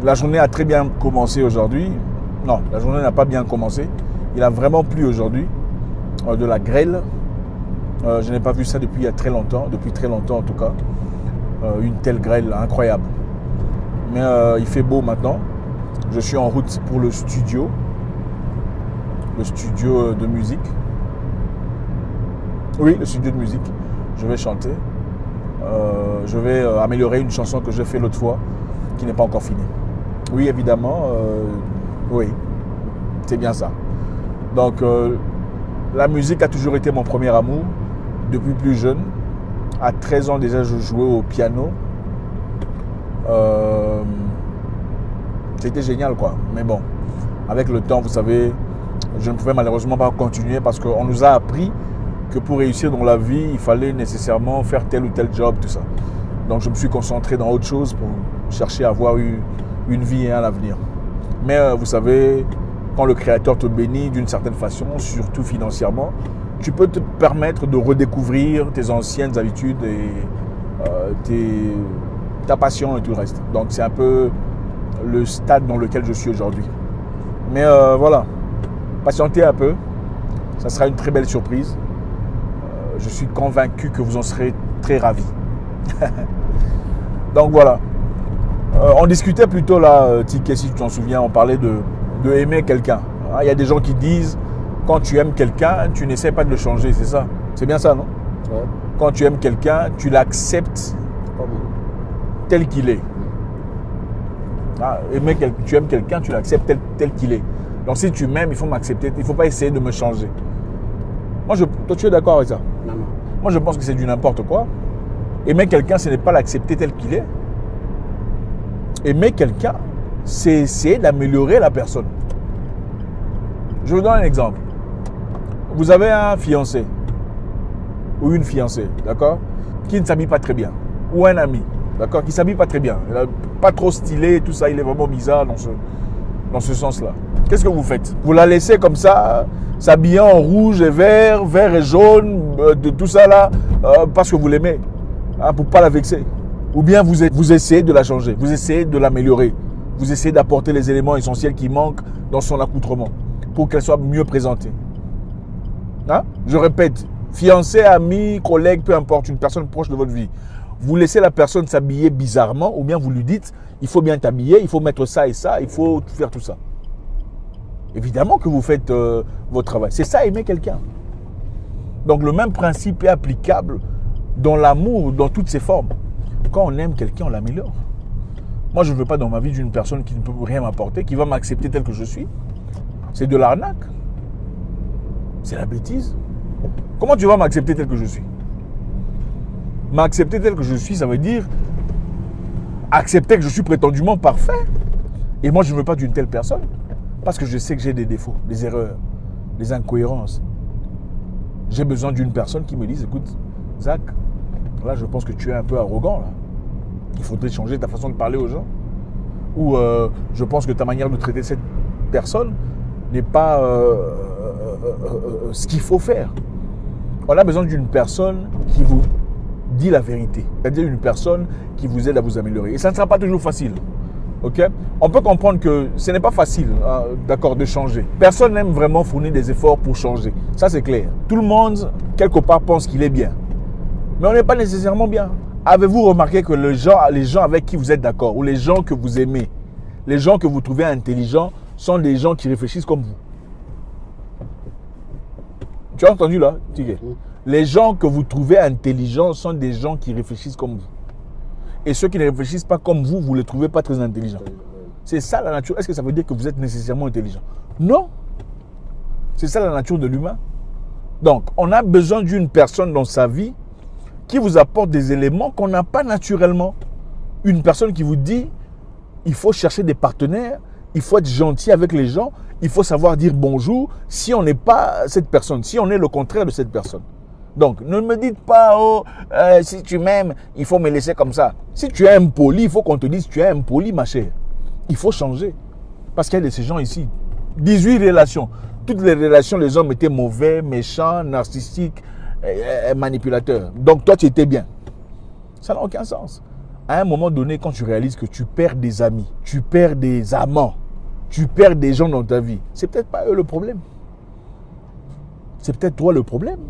La journée a très bien commencé aujourd'hui. Non, la journée n'a pas bien commencé. Il a vraiment plu aujourd'hui. De la grêle. Je n'ai pas vu ça depuis très longtemps en tout cas. Une telle grêle incroyable. Mais il fait beau maintenant. Je suis en route pour le studio de musique. Oui, le studio de musique. Je vais chanter. Je vais améliorer une chanson que j'ai fait l'autre fois, qui n'est pas encore finie. Oui, évidemment. Oui, c'est bien ça. Donc, la musique a toujours été mon premier amour. Depuis plus jeune. À 13 ans déjà, je jouais au piano. C'était génial, quoi. Mais bon, avec le temps, vous savez, je ne pouvais malheureusement pas continuer parce qu'on nous a appris que pour réussir dans la vie, il fallait nécessairement faire tel ou tel job, tout ça. Donc, je me suis concentré dans autre chose pour chercher à avoir une vie et un avenir. Mais vous savez, quand le Créateur te bénit d'une certaine façon, surtout financièrement, tu peux te permettre de redécouvrir tes anciennes habitudes et ta passion et tout le reste. Donc, c'est un peu le stade dans lequel je suis aujourd'hui. Mais voilà, patientez un peu. Ça sera une très belle surprise. Je suis convaincu que vous en serez très ravis. Donc, voilà. On discutait plutôt là, Ticket, si tu t'en souviens, on parlait de aimer quelqu'un. Il y a des gens qui disent, quand tu aimes quelqu'un, tu n'essaies pas de le changer, c'est ça? C'est bien ça, non? Ouais. Quand tu aimes quelqu'un, tu l'acceptes tel qu'il est. Tu aimes quelqu'un, tu l'acceptes tel qu'il est. Donc si tu m'aimes, il faut m'accepter, il ne faut pas essayer de me changer. Toi, tu es d'accord avec ça? Non. Moi, je pense que c'est du n'importe quoi. Aimer quelqu'un, ce n'est pas l'accepter tel qu'il est. Aimer quelqu'un, c'est essayer d'améliorer la personne. Je vous donne un exemple. Vous avez un fiancé ou une fiancée, d'accord, qui ne s'habille pas très bien, ou un ami, d'accord, qui ne s'habille pas très bien, il n'est pas trop stylé, tout ça, il est vraiment bizarre dans ce sens-là. Qu'est-ce que vous faites? Vous la laissez comme ça, s'habiller en rouge et vert et jaune, de tout ça là, parce que vous l'aimez, hein, pour ne pas la vexer. Ou bien vous essayez de la changer, vous essayez de l'améliorer, vous essayez d'apporter les éléments essentiels qui manquent dans son accoutrement pour qu'elle soit mieux présentée. Hein? Je répète, fiancé, ami, collègue, peu importe, une personne proche de votre vie. Vous laissez la personne s'habiller bizarrement ou bien vous lui dites, il faut bien t'habiller, il faut mettre ça et ça, il faut faire tout ça. Évidemment que vous faites votre travail. C'est ça, aimer quelqu'un. Donc le même principe est applicable dans l'amour, dans toutes ses formes. Quand on aime quelqu'un, on l'améliore. Moi, je ne veux pas dans ma vie d'une personne qui ne peut rien m'apporter, qui va m'accepter tel que je suis. C'est de l'arnaque. C'est la bêtise. Comment tu vas m'accepter tel que je suis? M'accepter tel que je suis, ça veut dire accepter que je suis prétendument parfait. Et moi, je ne veux pas d'une telle personne. Parce que je sais que j'ai des défauts, des erreurs, des incohérences. J'ai besoin d'une personne qui me dise, écoute, Zach, là, je pense que tu es un peu arrogant. Là. Il faudrait changer ta façon de parler aux gens. Ou je pense que ta manière de traiter cette personne n'est pas ce qu'il faut faire. On a besoin d'une personne qui vous dit la vérité. C'est-à-dire une personne qui vous aide à vous améliorer. Et ça ne sera pas toujours facile. Okay? On peut comprendre que ce n'est pas facile, d'accord, de changer. Personne n'aime vraiment fournir des efforts pour changer. Ça, c'est clair. Tout le monde, quelque part, pense qu'il est bien. Mais on n'est pas nécessairement bien. Avez-vous remarqué que les gens avec qui vous êtes d'accord, ou les gens que vous aimez, les gens que vous trouvez intelligents, sont des gens qui réfléchissent comme vous? Tu as entendu là, Tigé? Les gens que vous trouvez intelligents sont des gens qui réfléchissent comme vous. Et ceux qui ne réfléchissent pas comme vous, vous ne les trouvez pas très intelligents. C'est ça la nature. Est-ce que ça veut dire que vous êtes nécessairement intelligent? Non. C'est ça la nature de l'humain. Donc, on a besoin d'une personne dans sa vie qui vous apporte des éléments qu'on n'a pas naturellement. Une personne qui vous dit, il faut chercher des partenaires, il faut être gentil avec les gens, il faut savoir dire bonjour si on n'est pas cette personne, si on est le contraire de cette personne. Donc, ne me dites pas, si tu m'aimes, il faut me laisser comme ça. Si tu es impoli, il faut qu'on te dise, tu es impoli, ma chère. Il faut changer. Parce qu'il y a de ces gens ici. 18 relations. Toutes les relations, les hommes étaient mauvais, méchants, narcissiques, manipulateurs. Donc, toi, tu étais bien. Ça n'a aucun sens. à un moment donné, quand tu réalises que tu perds des amis, tu perds des amants, tu perds des gens dans ta vie, c'est peut-être pas eux le problème. C'est peut-être toi le problème.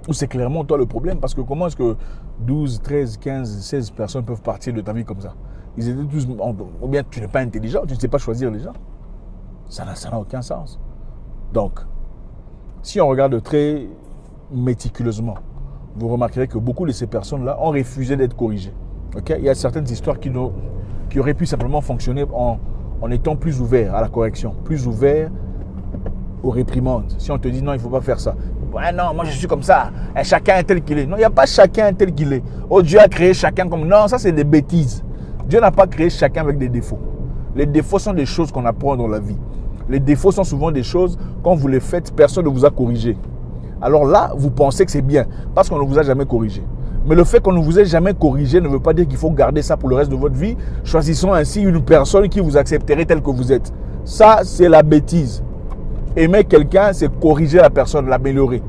Ou c'est clairement toi le problème. Parce que comment est-ce que 12, 13, 15, 16 personnes peuvent partir de ta vie comme ça? Ils étaient tous... Ou bien tu n'es pas intelligent, tu ne sais pas choisir les gens. Ça n'a aucun sens. Donc, si on regarde très méticuleusement, vous remarquerez que beaucoup de ces personnes-là ont refusé d'être corrigées. Okay? Il y a certaines histoires qui auraient pu simplement fonctionner en étant plus ouverts à la correction, plus ouverts aux réprimandes. Si on te dit non, il ne faut pas faire ça. Ouais, non, moi je suis comme ça. Et chacun est tel qu'il est. Non, il n'y a pas chacun tel qu'il est. Oh, Dieu a créé chacun comme... Non, ça c'est des bêtises. Dieu n'a pas créé chacun avec des défauts. Les défauts sont des choses qu'on apprend dans la vie. Les défauts sont souvent des choses, quand vous les faites, personne ne vous a corrigé. Alors là, vous pensez que c'est bien, parce qu'on ne vous a jamais corrigé. Mais le fait qu'on ne vous ait jamais corrigé ne veut pas dire qu'il faut garder ça pour le reste de votre vie. Choisissons ainsi une personne qui vous accepterait tel que vous êtes. Ça, c'est la bêtise. Aimer quelqu'un, c'est corriger la personne, l'améliorer.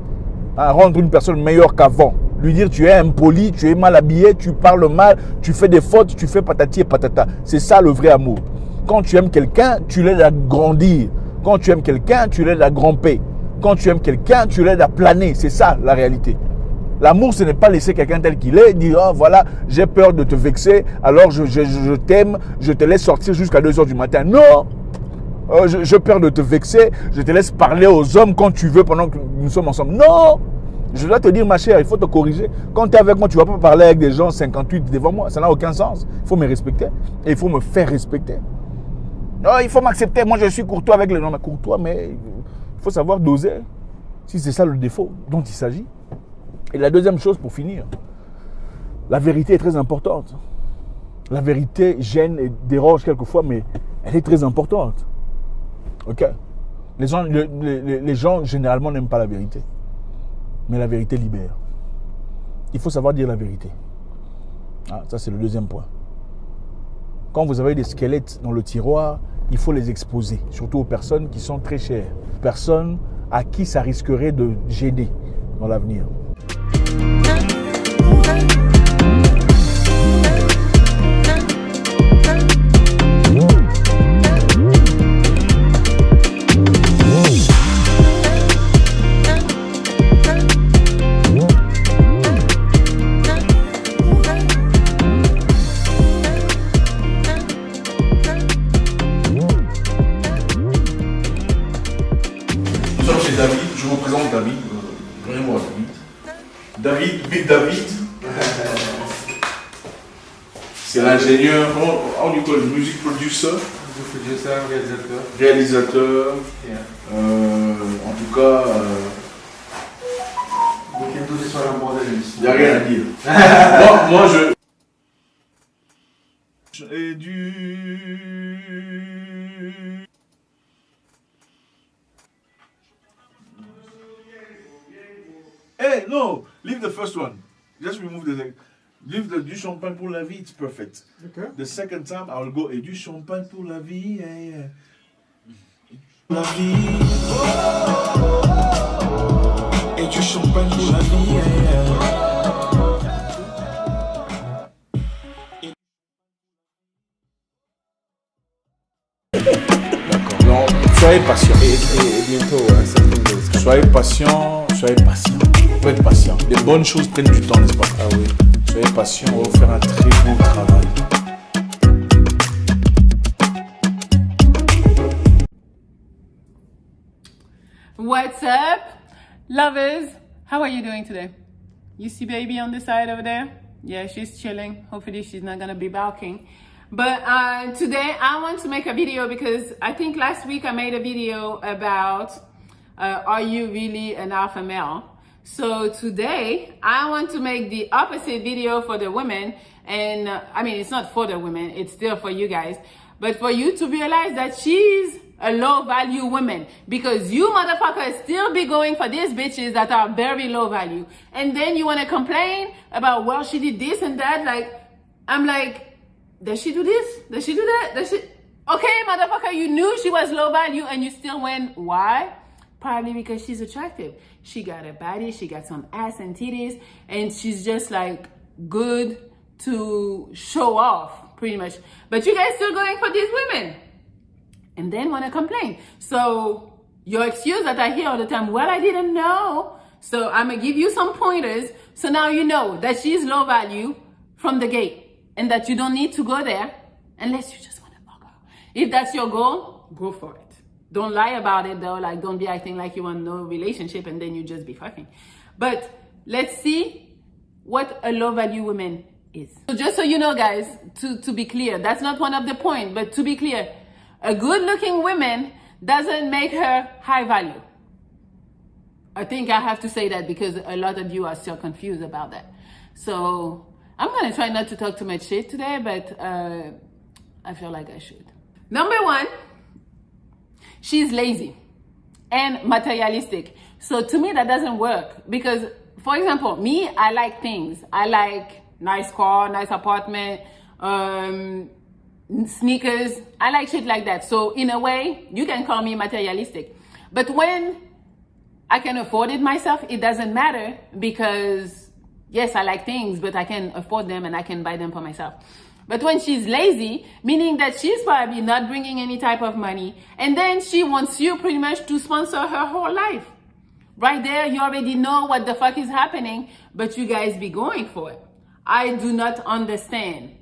Rendre une personne meilleure qu'avant. Lui dire tu es impoli, tu es mal habillé, tu parles mal, tu fais des fautes, tu fais patati et patata. C'est ça le vrai amour. Quand tu aimes quelqu'un, tu l'aides à grandir. Quand tu aimes quelqu'un, tu l'aides à grimper. Quand tu aimes quelqu'un, tu l'aides à planer. C'est ça la réalité. L'amour, ce n'est pas laisser quelqu'un tel qu'il est, dire oh, voilà, j'ai peur de te vexer, alors je t'aime, je te laisse sortir jusqu'à 2h du matin. Non! J'ai peur de te vexer, je te laisse parler aux hommes quand tu veux pendant que nous sommes ensemble. Non! Je dois te dire, ma chère, il faut te corriger. Quand tu es avec moi, tu ne vas pas parler avec des gens 58 devant moi. Ça n'a aucun sens. Il faut me respecter et il faut me faire respecter. Non, il faut m'accepter. Moi, je suis courtois avec les gens. Mais courtois, mais il faut savoir doser. Si c'est ça le défaut dont il s'agit. Et la deuxième chose pour finir, la vérité est très importante. La vérité gêne et dérange quelquefois, mais elle est très importante. Ok? Les gens généralement n'aiment pas la vérité. Mais la vérité libère. Il faut savoir dire la vérité. Ah, ça, c'est le deuxième point. Quand vous avez des squelettes dans le tiroir, il faut les exposer, surtout aux personnes qui sont très chères, personnes à qui ça risquerait de gêner dans l'avenir. David, je représente David, vraiment David, Big David. C'est l'ingénieur, on dit quoi, le music producer. Réalisateur. Yeah. En tout cas, il n'y a rien à dire. moi j'ai du... Hey, no, leave the first one. Just remove the... Leave the du champagne pour la vie, it's perfect. Okay. The second time, I will go, et du champagne pour la vie, yeah. La vie. Et du champagne pour la vie, yeah. D'accord, donc, soyez patient. Et bientôt, soyez patient, soyez patient. Il faut être patient. Les bonnes choses prennent du temps, n'est-ce pas? Ah oui. Soyez patient, on va faire un très beau travail. What's up, lovers? How are you doing today? You see baby on the side over there? Yeah, she's chilling. Hopefully she's not gonna be barking. But today I want to make a video because I think last week I made a video about are you really an alpha male? So today I want to make the opposite video for the women, and I mean it's not for the women, it's still for you guys, but for you to realize that she's a low value woman, because you motherfuckers still be going for these bitches that are very low value, and then you want to complain about, well, she did this and that. Like, I'm like, does she do this? Does she do that? Does she? Okay, motherfucker, you knew she was low value and you still went. Why? Probably because she's attractive. She got a body, she got some ass and titties, and she's just like good, to show off, pretty much. But you guys still going for these women and then want to complain. So your excuse that I hear all the time, well, I didn't know. So I'm going to give you some pointers. So now you know that she's low value from the gate and that you don't need to go there unless you just want to fuck her. If that's your goal, go for it. Don't lie about it though. Like, don't be acting like you want no relationship and then you just be fucking. But let's see what a low value woman is. So just so you know, guys, to be clear, that's not one of the points, but to be clear, a good looking woman doesn't make her high value. I think I have to say that because a lot of you are still confused about that. So I'm going to try not to talk too much shit today, but I feel like I should. Number one, she's lazy and materialistic. So to me, that doesn't work because, for example, me, I like things. I like nice car, nice apartment, sneakers. I like shit like that. So in a way, you can call me materialistic. But when I can afford it myself, it doesn't matter because, yes, I like things, but I can afford them and I can buy them for myself. But when she's lazy, meaning that she's probably not bringing any type of money, and then she wants you pretty much to sponsor her whole life. Right there, you already know what the fuck is happening, but you guys be going for it. I do not understand.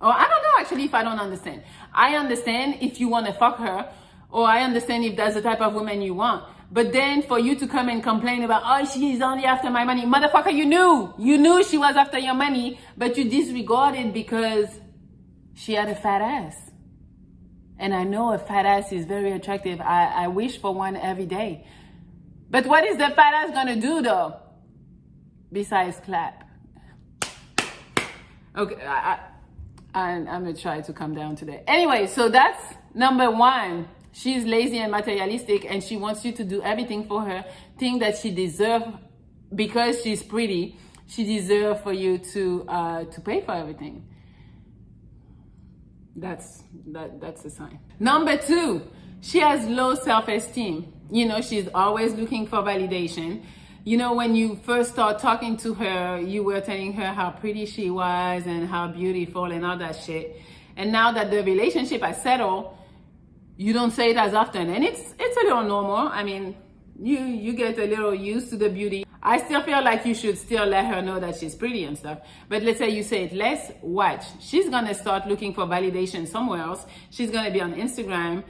Or I don't know actually if I don't understand. I understand if you want to fuck her, or I understand if that's the type of woman you want. But then for you to come and complain about, oh, she's only after my money. Motherfucker, you knew she was after your money, but you disregarded because she had a fat ass. And I know a fat ass is very attractive. I wish for one every day. But what is the fat ass gonna do though? Besides clap. Okay, I'm gonna try to calm down today. Anyway, so that's number one. She's lazy and materialistic and she wants you to do everything for her. Think that she deserves, because she's pretty, she deserves for you to pay for everything. That's a sign. Number two, she has low self-esteem. You know, she's always looking for validation. You know, when you first start talking to her, you were telling her how pretty she was and how beautiful and all that shit. And now that the relationship has settled, you don't say it as often. And it's a little normal. I mean, you get a little used to the beauty. I still feel like you should still let her know that she's pretty and stuff. But let's say you say it less, watch. She's gonna start looking for validation somewhere else. She's gonna be on Instagram,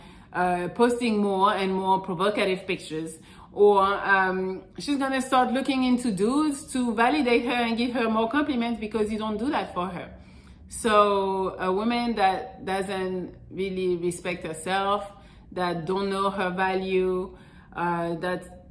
posting more and more provocative pictures. Or she's gonna start looking into dudes to validate her and give her more compliments because you don't do that for her. So a woman that doesn't really respect herself, that don't know her value, that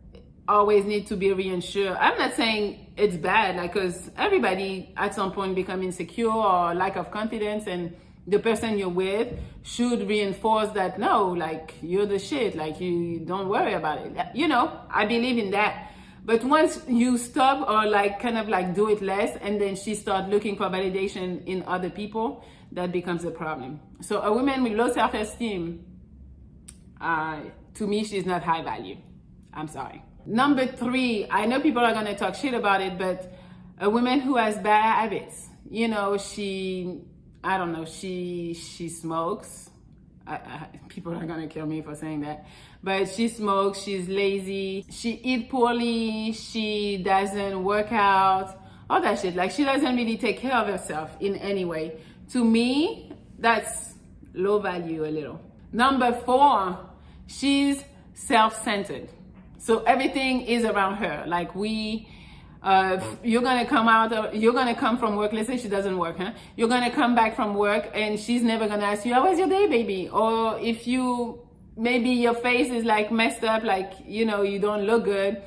always need to be reassured. I'm not saying it's bad, like, because everybody at some point become insecure or lack of confidence, and the person you're with should reinforce that, no, like, you're the shit, like, you don't worry about it. You know, I believe in that. But once you stop or like kind of like do it less, and then she starts looking for validation in other people, that becomes a problem. So a woman with low self-esteem, to me, she's not high value. I'm sorry. Number three, I know people are going to talk shit about it, but a woman who has bad habits, you know, she smokes. People are going to kill me for saying that. But she smokes, she's lazy, she eats poorly, she doesn't work out, all that shit. Like, she doesn't really take care of herself in any way. To me, that's low value a little. Number four, she's self-centered. So everything is around her. Like, you're gonna come from work. Let's say she doesn't work, huh? You're gonna come back from work and she's never gonna ask you, how was your day, baby? Or if maybe your face is like messed up, like, you know, you don't look good.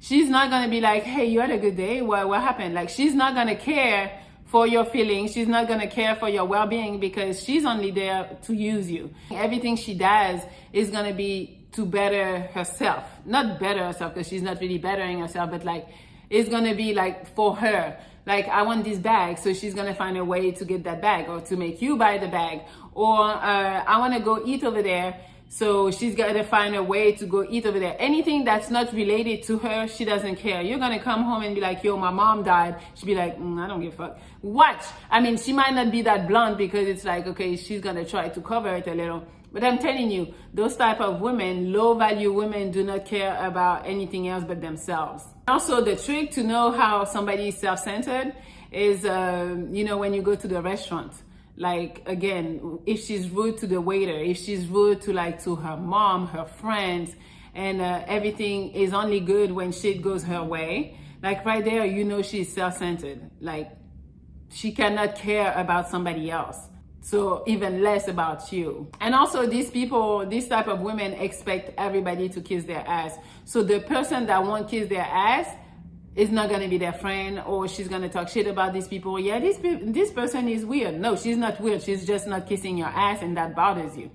She's not gonna be like, hey, you had a good day? What happened? Like, she's not gonna care for your feelings. She's not gonna care for your well-being because she's only there to use you. Everything she does is gonna be to better herself. Not better herself, because she's not really bettering herself, but like, it's gonna be like for her. Like, I want this bag, so she's gonna find a way to get that bag, or to make you buy the bag. Or I wanna go eat over there, So she's got to find a way to go eat over there. Anything that's not related to her, she doesn't care. You're going to come home and be like, yo, my mom died. She'll be like, I don't give a fuck. Watch. I mean, she might not be that blunt because it's like, okay, she's going to try to cover it a little. But I'm telling you, those type of women, low value women, do not care about anything else but themselves. Also, the trick to know how somebody is self-centered is, when you go to the restaurant. Like, again, if she's rude to the waiter, if she's rude to her mom, her friends, and everything is only good when shit goes her way, like right there, she's self-centered. Like, she cannot care about somebody else. So even less about you. And also these people, this type of women expect everybody to kiss their ass. So the person that won't kiss their ass is not going to be their friend, or she's going to talk shit about these people. Yeah, this person is weird. No, she's not weird. She's just not kissing your ass, and that bothers you.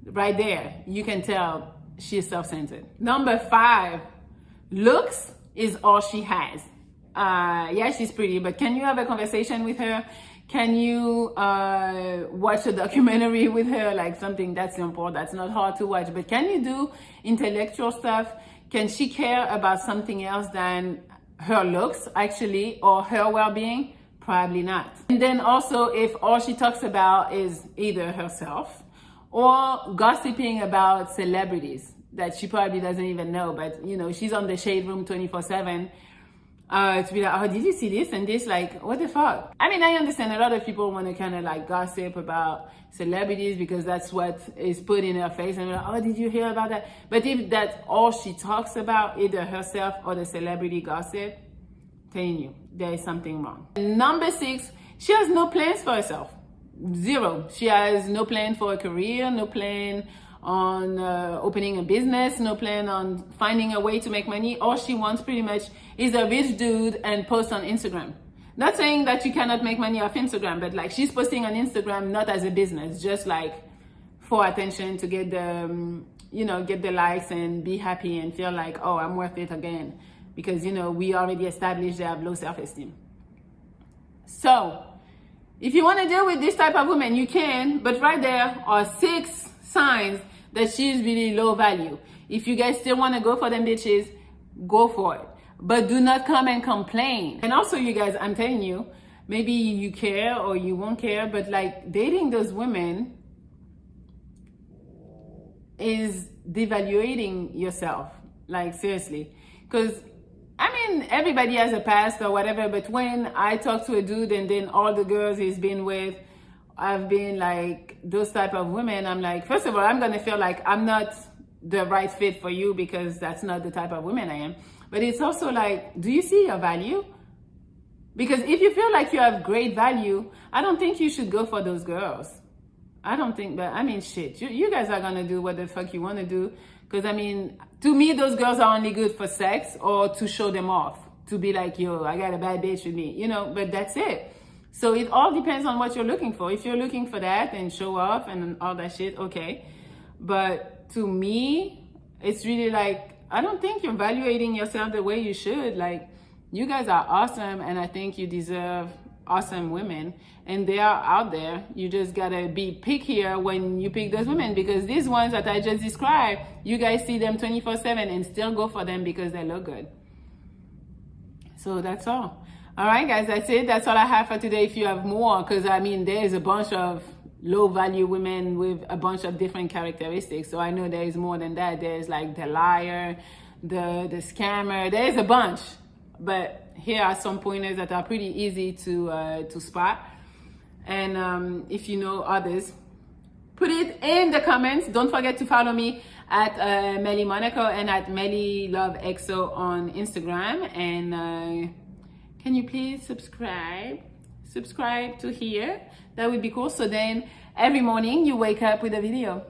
Right there, you can tell she's self-centered. Number 5, looks is all she has. Yeah, she's pretty, but can you have a conversation with her? Can you watch a documentary with her, like something that's simple, that's not hard to watch, but can you do intellectual stuff? Can she care about something else than her looks, actually, or her well-being? Probably not. And then also, if all she talks about is either herself or gossiping about celebrities that she probably doesn't even know, but she's on the shade room 24/7, to be like, oh, did you see this and this? Like, what the fuck? I mean, I understand a lot of people want to kind of like gossip about celebrities because that's what is put in her face, and we're like, oh, did you hear about that? But if that's all she talks about, either herself or the celebrity gossip, telling you, there is something wrong. Number 6, she has no plans for herself. 0. She has no plan for a career, no plan on opening a business, no plan on finding a way to make money. All she wants pretty much is a rich dude and post on Instagram. Not saying that you cannot make money off Instagram, but like she's posting on Instagram not as a business, just like for attention, to get the get the likes and be happy and feel like, oh, I'm worth it again, because we already established they have low self-esteem. So if you want to deal with this type of woman, you can, but right there are 6 signs that she's really low value. If you guys still want to go for them bitches, go for it. But do not come and complain. And also, you guys, I'm telling you, maybe you care or you won't care, but like dating those women is devaluating yourself. Like, seriously. Because, I mean, everybody has a past or whatever, but when I talk to a dude and then all the girls he's been with, I've been like those type of women, I'm like, first of all, I'm going to feel like I'm not the right fit for you because that's not the type of woman I am. But it's also like, do you see your value? Because if you feel like you have great value, I don't think you should go for those girls. I don't think, but I mean, shit, you guys are going to do what the fuck you want to do. Because I mean, to me, those girls are only good for sex or to show them off. To be like, yo, I got a bad bitch with me, but that's it. So it all depends on what you're looking for. If you're looking for that and show off and all that shit, okay. But to me, it's really like, I don't think you're evaluating yourself the way you should. Like, you guys are awesome, and I think you deserve awesome women, and they are out there. You just gotta be pickier when you pick those women, because these ones that I just described, you guys see them 24/7 and still go for them because they look good. So that's all. All right, guys, that's it. That's all I have for today. If you have more, because I mean, there's a bunch of low value women with a bunch of different characteristics. So I know there is more than that. There's like the liar, the scammer. There's a bunch, but here are some pointers that are pretty easy to spot. And if you know others, put it in the comments. Don't forget to follow me at Melly Monaco and at Melly Love EXO on Instagram. And can you please subscribe to here? That would be cool. So then every morning you wake up with a video.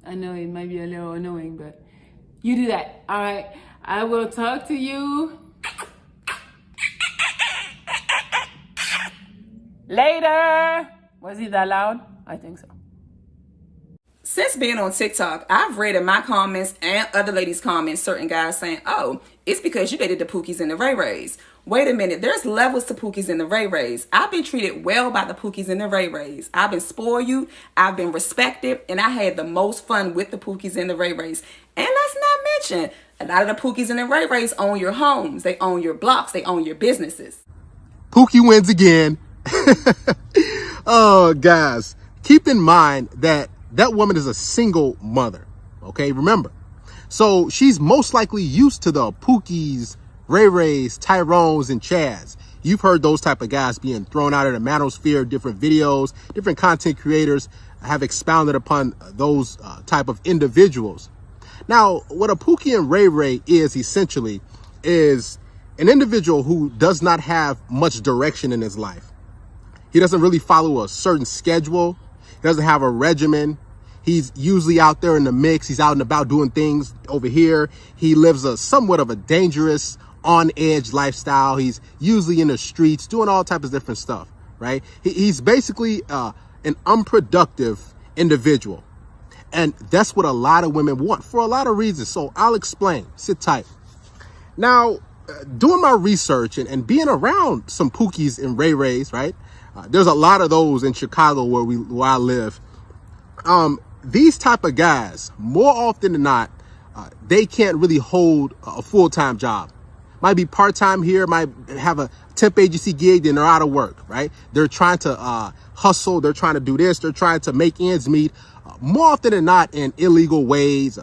I know it might be a little annoying, but you do that. All right. I will talk to you later. Was it that loud? I think so. Since being on TikTok, I've read in my comments and other ladies' comments certain guys saying, oh, it's because you dated the Pookies and the Ray Rays. Wait a minute, there's levels to Pookies and the Ray Rays. I've been treated well by the Pookies and the Ray Rays. I've been spoiled, I've been respected, and I had the most fun with the Pookies and the Ray Rays. And let's not mention, a lot of the Pookies and the Ray Rays own your homes, they own your blocks, they own your businesses. Pookie wins again. Oh, guys, keep in mind that that woman is a single mother, okay? Remember. So she's most likely used to the Pookies, Ray Rays, Tyrones, and Chads. You've heard those type of guys being thrown out of the manosphere. Different videos, different content creators have expounded upon those type of individuals. Now, what a Pookie and Ray Ray is essentially is an individual who does not have much direction in his life. He doesn't really follow a certain schedule. He doesn't have a regimen. He's usually out there in the mix. He's out and about doing things over here. He lives a somewhat of a dangerous, on-edge lifestyle. He's usually in the streets doing all types of different stuff, right? He's basically an unproductive individual. And that's what a lot of women want for a lot of reasons. So I'll explain. Sit tight. Now, doing my research and being around some Pookies and Ray Rays, right? There's a lot of those in Chicago where I live. These type of guys, more often than not, they can't really hold a full-time job. Might be part-time here, might have a temp agency gig, then they're out of work, right? They're trying to hustle, they're trying to do this, they're trying to make ends meet, more often than not in illegal ways,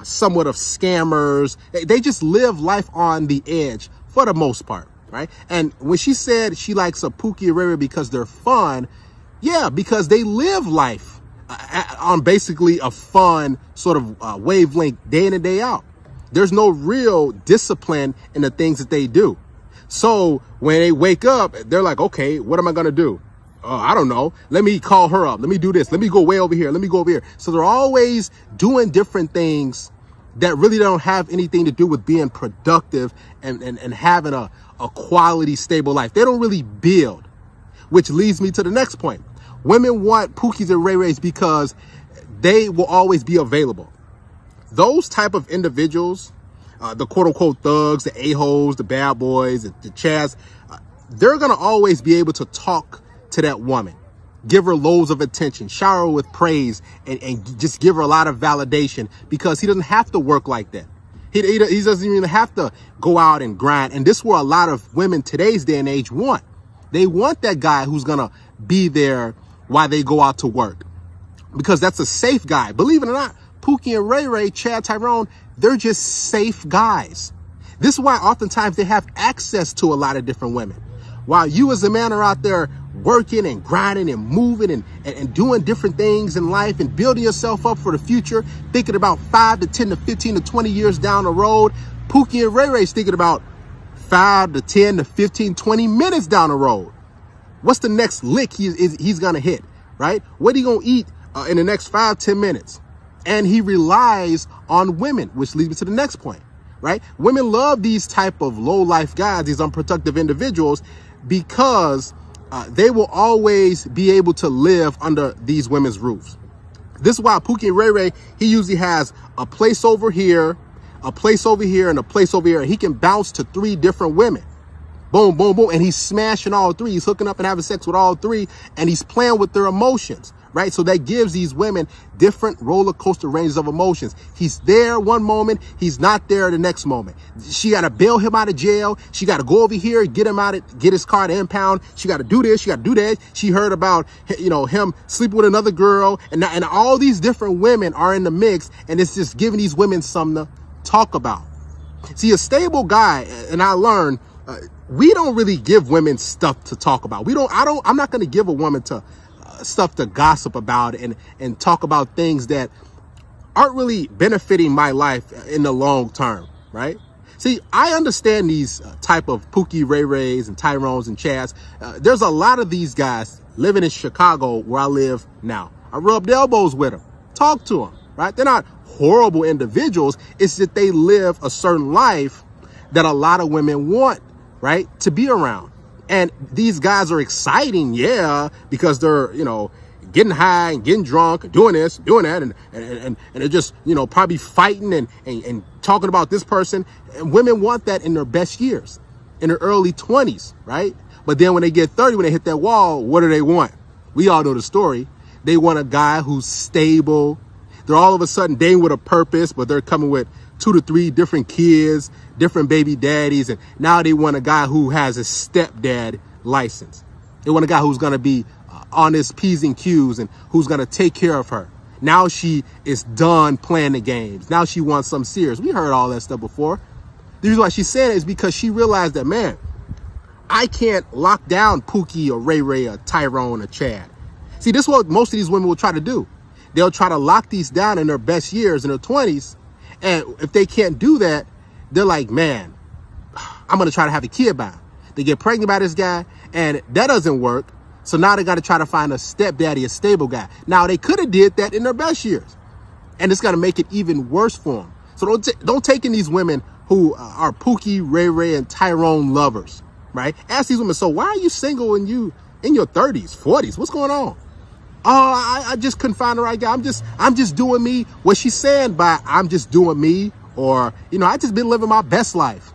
somewhat of scammers. They just live life on the edge for the most part, right? And when she said she likes a Pookie Ray Ray because they're fun, yeah, because they live life on basically a fun sort of wavelength day in and day out. There's no real discipline in the things that they do. So when they wake up, they're like, okay, what am I going to do? I don't know. Let me call her up. Let me do this. Let me go way over here. Let me go over here. So they're always doing different things that really don't have anything to do with being productive and having a quality, stable life. They don't really build, which leads me to the next point. Women want Pookies and Ray Rays because they will always be available. Those type of individuals, the quote-unquote thugs, the a-holes, the bad boys, the chads, they're going to always be able to talk to that woman, give her loads of attention, shower her with praise, and just give her a lot of validation because he doesn't have to work like that. He doesn't even have to go out and grind. And this is what a lot of women today's day and age want. They want that guy who's going to be there while they go out to work because that's a safe guy. Believe it or not, Pookie and Ray Ray, Chad, Tyrone, they're just safe guys. This is why oftentimes they have access to a lot of different women. While you as a man are out there working and grinding and moving and doing different things in life and building yourself up for the future, thinking about 5 to 10 to 15 to 20 years down the road, Pookie and Ray Ray's thinking about 5 to 10 to 15, 20 minutes down the road. What's the next lick he's going to hit, right? What are you going to eat in the next 5, 10 minutes? And he relies on women, which leads me to the next point, right? Women love these type of low-life guys, these unproductive individuals, because they will always be able to live under these women's roofs. This is why Pookie and Ray Ray, he usually has a place over here, a place over here, and a place over here. He can bounce to 3 different women. Boom, boom, boom. And he's smashing all 3. He's hooking up and having sex with all 3. And he's playing with their emotions, right? So that gives these women different roller coaster ranges of emotions. He's there one moment. He's not there the next moment. She got to bail him out of jail. She got to go over here, get his car to impound. She got to do this. She got to do that. She heard about, him sleeping with another girl. And all these different women are in the mix. And it's just giving these women something to talk about. See, a stable guy, and I learned, we don't really give women stuff to talk about. I'm not going to give a woman stuff to gossip about and talk about things that aren't really benefiting my life in the long term, right? See, I understand these type of Pookie Ray Rays and Tyrones and Chads. There's a lot of these guys living in Chicago where I live now. I rubbed elbows with them, talk to them, right? They're not horrible individuals. It's that they live a certain life that a lot of women want, right, to be around. And these guys are exciting, yeah, because they're, getting high and getting drunk, doing this, doing that, and they're just, probably fighting and talking about this person. And women want that in their best years. in their early 20s, right? But then when they get 30, when they hit that wall, what do they want? We all know the story. They want a guy who's stable. They're all of a sudden dating with a purpose, but they're coming with 2 to 3 different kids, different baby daddies. And now they want a guy who has a stepdad license. They want a guy who's going to be on his P's and Q's and who's going to take care of her. Now she is done playing the games. Now she wants something serious. We heard all that stuff before. The reason why she said it is because she realized that, man, I can't lock down Pookie or Ray Ray or Tyrone or Chad. See, this is what most of these women will try to do. They'll try to lock these down in their best years, in their 20s. And if they can't do that, they're like, man, I'm going to try to have a kid by him. They get pregnant by this guy, and that doesn't work. So now they got to try to find a stepdaddy, a stable guy. Now, they could have did that in their best years. And it's going to make it even worse for them. So don't take in these women who are Pookie, Ray Ray, and Tyrone lovers, right? Ask these women, so why are you single and you in your 30s, 40s? What's going on? Oh, I just couldn't find the right guy. I'm just doing me. What she's saying by I'm just doing me, or, I just been living my best life.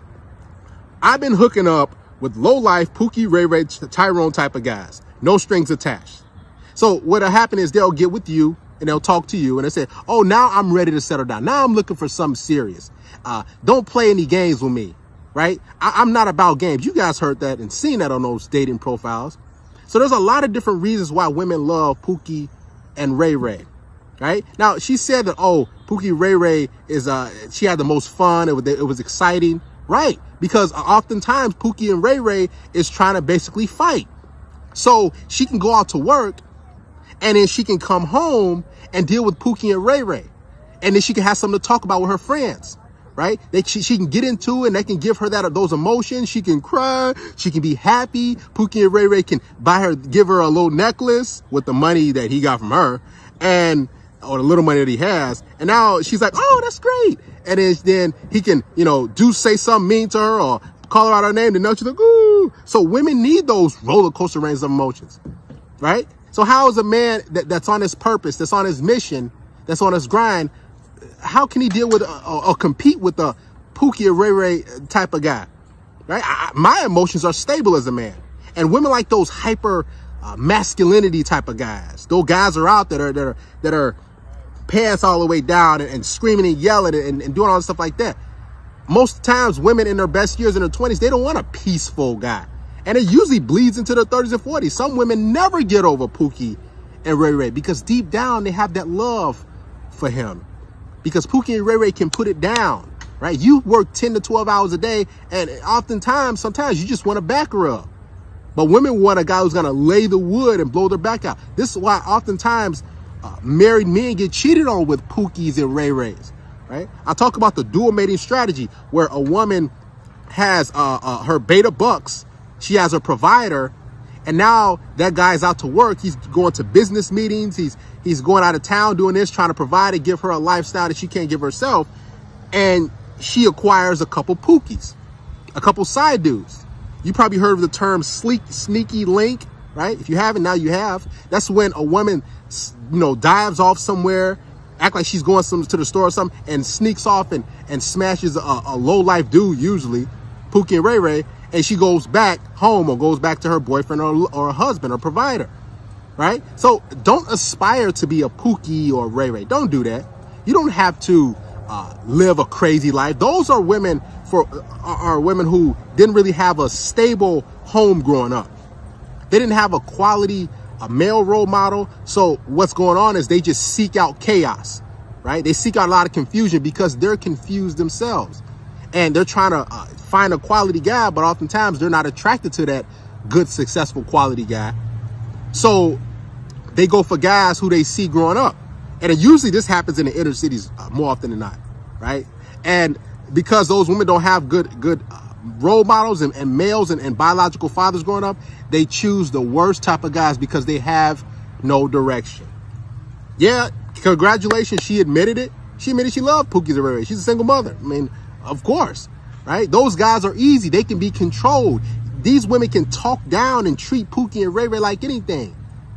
I've been hooking up with low life Pookie, Ray Ray, Tyrone type of guys. No strings attached. So what'll happen is they'll get with you and they'll talk to you and they say, oh, now I'm ready to settle down. Now I'm looking for something serious. Don't play any games with me, right? I'm not about games. You guys heard that and seen that on those dating profiles. So there's a lot of different reasons why women love Pookie and Ray Ray, right? Now, she said that, oh, Pookie Ray Ray is, she had the most fun. It was exciting, right? Because oftentimes Pookie and Ray Ray is trying to basically fight. So she can go out to work and then she can come home and deal with Pookie and Ray Ray. And then she can have something to talk about with her friends, right? She can get into it and they can give her those emotions. She can cry. She can be happy. Pookie and Ray Ray can give her a little necklace with the money that he got from her or the little money that he has. And now she's like, oh, that's great. And then he can, say something mean to her or call her out her name. And now she's like, ooh. So women need those roller coaster ranges of emotions, right? So how is a man that's on his purpose, that's on his mission, that's on his grind, how can he deal with or compete with a Pookie or Ray Ray type of guy, right? My emotions are stable as a man. And women like those hyper masculinity type of guys. Those guys are out there that are pants all the way down and screaming and yelling and doing all this stuff like that. Most times women in their best years in their 20s, they don't want a peaceful guy. And it usually bleeds into their 30s and 40s. Some women never get over Pookie and Ray Ray because deep down they have that love for him. Because Pookie and Ray Ray can put it down, right? You work 10 to 12 hours a day, and sometimes you just want a back rub. But women want a guy who's going to lay the wood and blow their back out. This is why oftentimes married men get cheated on with Pookies and Ray Rays, right? I talk about the dual mating strategy where a woman has her beta bucks. She has a provider, and now that guy's out to work. He's going to business meetings. He's going out of town doing this, trying to provide and give her a lifestyle that she can't give herself. And she acquires a couple Pookies, a couple side dudes. You probably heard of the term sneaky link, right? If you haven't, now you have. That's when a woman, dives off somewhere, act like she's going to the store or something, and sneaks off and smashes a low-life dude, usually, Pookie and Ray Ray, and she goes back home or goes back to her boyfriend or husband or provider, right? So don't aspire to be a Pookie or Ray Ray. Don't do that. You don't have to live a crazy life. Those are women who didn't really have a stable home growing up. They didn't have a quality male role model. So what's going on is they just seek out chaos, right? They seek out a lot of confusion because they're confused themselves. And they're trying to find a quality guy, but oftentimes they're not attracted to that good, successful quality guy. So they go for guys who they see growing up. And usually this happens in the inner cities more often than not, right? And because those women don't have good role models and males and biological fathers growing up, they choose the worst type of guys because they have no direction. Yeah, congratulations, she admitted it. She admitted she loved Pookies and Ray Ray. She's a single mother. I mean, of course, right? Those guys are easy. They can be controlled. These women can talk down and treat Pookie and Ray Ray like anything.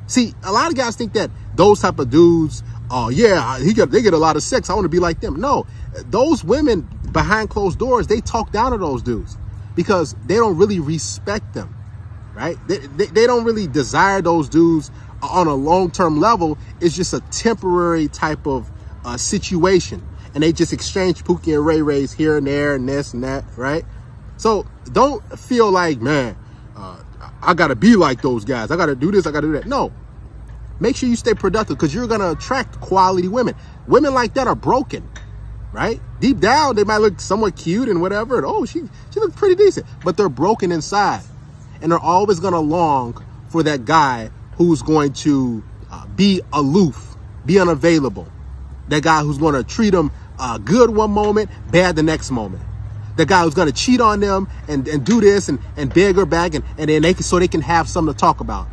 See, a lot of guys think that those type of dudes, oh yeah, they get a lot of sex. I want to be like them. No, those women behind closed doors, they talk down to those dudes. because they don't really respect them, right? They don't really desire those dudes on a long-term level. It's just a temporary type of situation. And they just exchange Pookie and Ray Rays here and there and this and that, right? So don't feel like, man, I got to be like those guys. I got to do this. I got to do that. No. Make sure you stay productive, because you're going to attract quality women. Women like that are broken, right? Deep down, they might look somewhat cute and whatever. And, oh, she looks pretty decent. But they're broken inside. And they're always going to long for that guy who's going to be aloof, be unavailable. That guy who's going to treat them good one moment, bad the next moment. The guy who's going to cheat on them and do this and beg her back, and then so they can have something to talk about.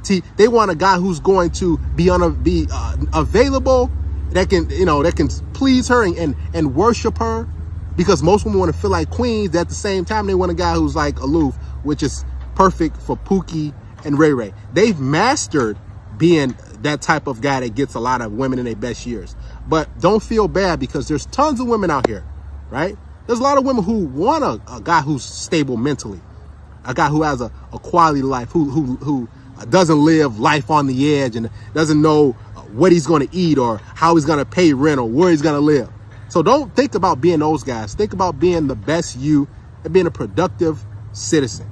See, they want a guy who's going to be available, that can please her and worship her, because most women want to feel like queens. At the same time, they want a guy who's like aloof, which is perfect for Pookie and Ray Ray. They've mastered being that type of guy that gets a lot of women in their best years. But don't feel bad, because there's tons of women out here, right? There's a lot of women who want a guy who's stable mentally, a guy who has a quality life, who doesn't live life on the edge and doesn't know what he's going to eat or how he's going to pay rent or where he's going to live. So don't think about being those guys. Think about being the best you and being a productive citizen.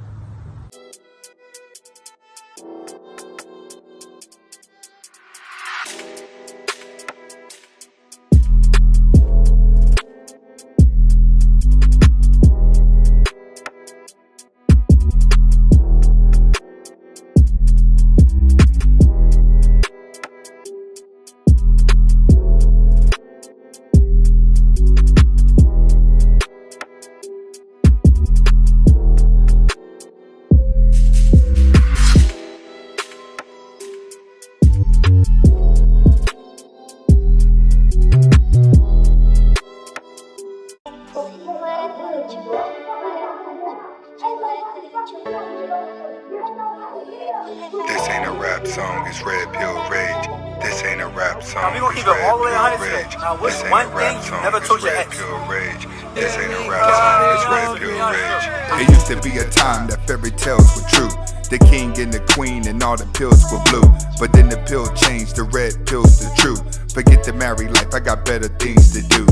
This ain't a rap song, it's Redpill Rage. This ain't a rap song, now we gonna keep it all the way honest here. Now what's one thing you never told your ex? Rage. This ain't a rap song, it's Redpill Rage. It used to be a time that fairy tales were true. The king and the queen and all the pills were blue. But then the pill changed, the red pill's the truth. Forget the married life, I got better things to do.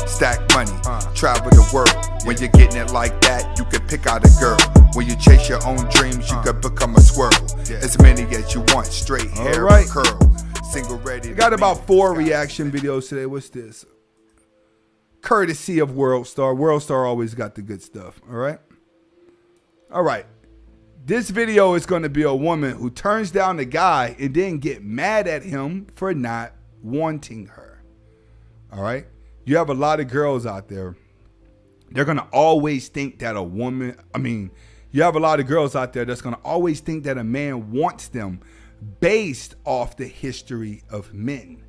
Stack money, travel the world. When you're getting it like that, you can pick out a girl. When you chase your own dreams, you can become a squirrel. As many as you want, straight hair or curl. Single ready. We got about 4 reaction videos today. What's this? Courtesy of WorldStar. WorldStar always got the good stuff. All right. All right. This video is going to be a woman who turns down a guy and then get mad at him for not wanting her. All right. You have a lot of girls out there. They're going to always think that you have a lot of girls out there that's going to always think that a man wants them based off the history of men,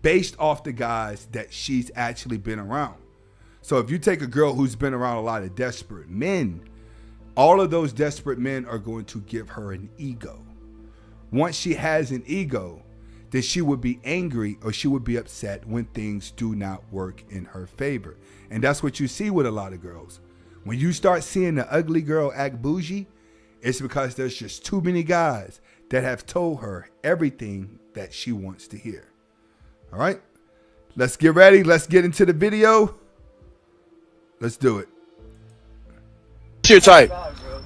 based off the guys that she's actually been around. So if you take a girl who's been around a lot of desperate men, all of those desperate men are going to give her an ego. Once she has an ego, then she would be angry or she would be upset when things do not work in her favor. And that's what you see with a lot of girls. When you start seeing the ugly girl act bougie, it's because there's just too many guys that have told her everything that she wants to hear. All right, let's get ready. Let's get into the video. Let's do it. What's your type?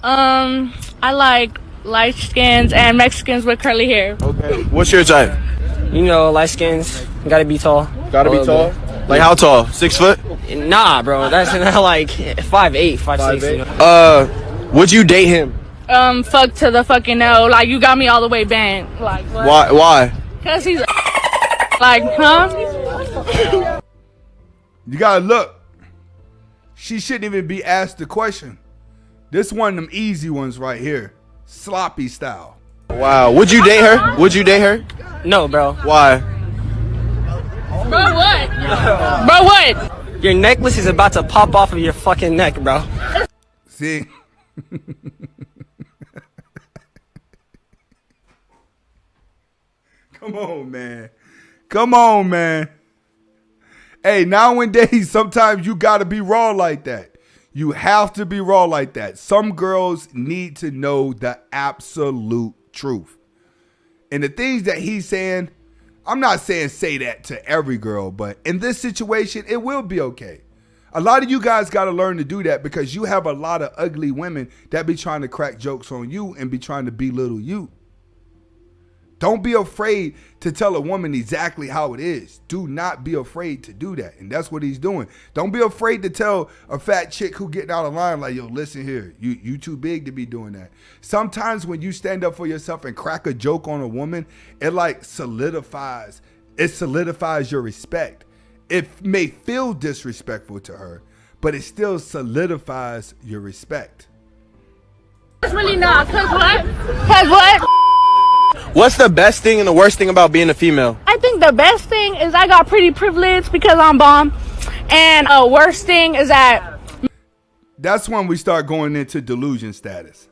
I like light skins and Mexicans with curly hair. Okay. What's your type? You know, light skins, gotta be tall. Gotta be tall? Like how tall? 6 foot? Nah, bro, that's not like 5'8", 5'6". You know? Would you date him? Fuck to the fucking no. Like, you got me all the way bent. Like, what? Why? Cause he's like, huh? You gotta look. She shouldn't even be asked the question. This one of them easy ones right here. Sloppy style. Wow. Would you date her? Would you date her? No, bro. Why? Bro, what? Bro, what? Your necklace is about to pop off of your fucking neck, bro. See? Come on, man. Come on, man. Hey, nowadays, sometimes you gotta be raw like that. You have to be raw like that. Some girls need to know the absolute truth. And the things that he's saying, I'm not saying say that to every girl, but in this situation, it will be okay. A lot of you guys got to learn to do that because you have a lot of ugly women that be trying to crack jokes on you and be trying to belittle you. Don't be afraid to tell a woman exactly how it is. Do not be afraid to do that. And that's what he's doing. Don't be afraid to tell a fat chick who getting out of line like, yo, listen here, you too big to be doing that. Sometimes when you stand up for yourself and crack a joke on a woman, it like solidifies your respect. It may feel disrespectful to her, but it still solidifies your respect. It's really not. Cause what? Cause what? What's the best thing and the worst thing about being a female? I think the best thing is I got pretty privileged because I'm bomb. And worst thing is that... That's when we start going into delusion status.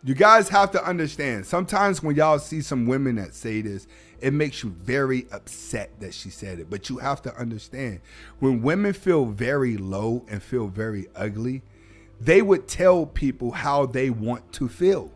You guys have to understand, sometimes when y'all see some women that say this, it makes you very upset that she said it. But you have to understand, when women feel very low and feel very ugly, they would tell people how they want to feel.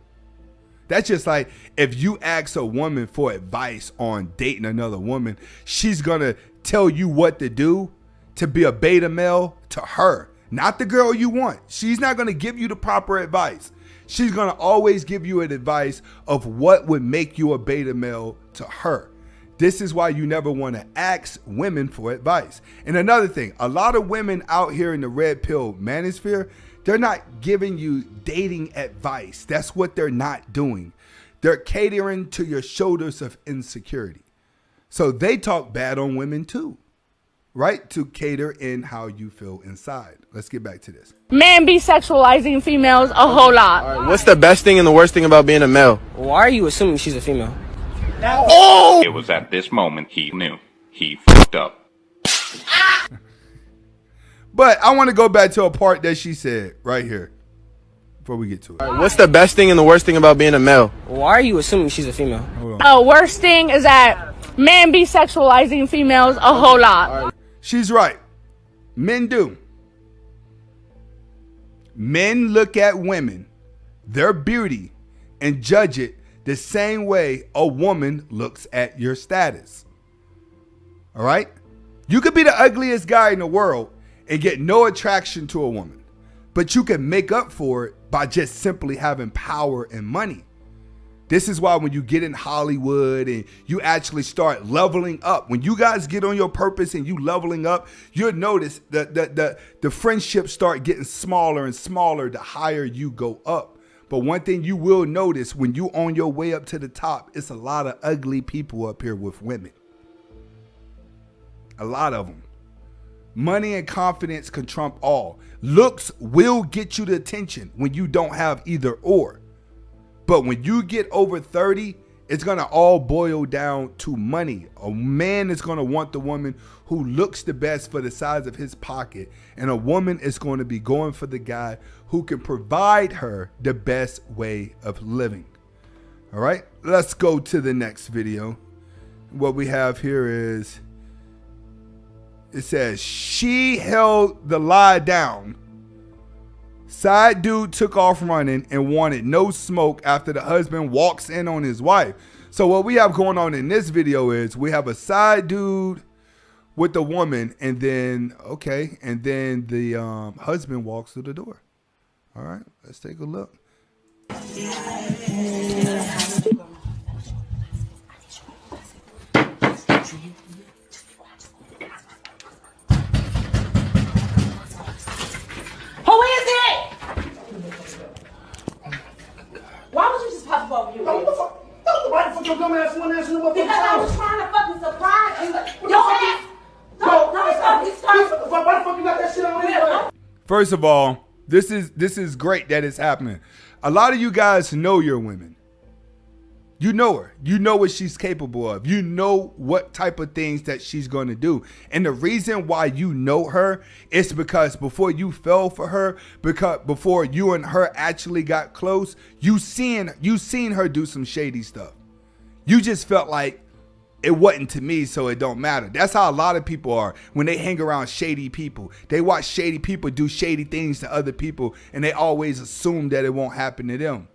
That's just like if you ask a woman for advice on dating another woman, she's going to tell you what to do to be a beta male to her, not the girl you want. She's not going to give you the proper advice. She's going to always give you an advice of what would make you a beta male to her. This is why you never want to ask women for advice. And another thing, a lot of women out here in the red pill manosphere, they're not giving you dating advice. That's what they're not doing. They're catering to your shoulders of insecurity. So they talk bad on women too, right? To cater in how you feel inside. Let's get back to this. Men be sexualizing females a whole lot. All right, what's the best thing and the worst thing about being a male? Why are you assuming she's a female? Oh! It was at this moment he knew. He fucked up. But I want to go back to a part that she said right here before we get to it. All right, what's the best thing and the worst thing about being a male? Why are you assuming she's a female? Worst thing is that men be sexualizing females a whole lot. She's right. Men do. Men look at women, their beauty, and judge it the same way a woman looks at your status. All right? You could be the ugliest guy in the world and get no attraction to a woman, but you can make up for it by just simply having power and money. This is why when you get in Hollywood and you actually start leveling up, when you guys get on your purpose and you leveling up, you'll notice that the friendships start getting smaller and smaller the higher you go up. But one thing you will notice when you on your way up to the top, it's a lot of ugly people up here with women. A lot of them. Money and confidence can trump all. Looks will get you the attention when you don't have either or. But when you get over 30, it's going to all boil down to money. A man is going to want the woman who looks the best for the size of his pocket. And a woman is going to be going for the guy who can provide her the best way of living. All right, let's go to the next video. What we have here is, it says, she held the lie down. Side dude took off running and wanted no smoke after the husband walks in on his wife. So what we have going on in this video is we have a side dude with the woman, and then, okay, and then the husband walks through the door. All right, let's take a look. Who is it? Why would you just pop up over here? Why the fuck your dumb ass one answering the motherfucker? Because I was trying to fucking surprise you. Your ass. Why the fuck you got that shit on there? First of all, this is great that it's happening. A lot of you guys know your women. You know her. You know what she's capable of. You know what type of things that she's going to do. And the reason why you know her is because before you fell for her, because before you and her actually got close, you seen her do some shady stuff. You just felt like it wasn't to me, so it don't matter. That's how a lot of people are when they hang around shady people. They watch shady people do shady things to other people, and they always assume that it won't happen to them.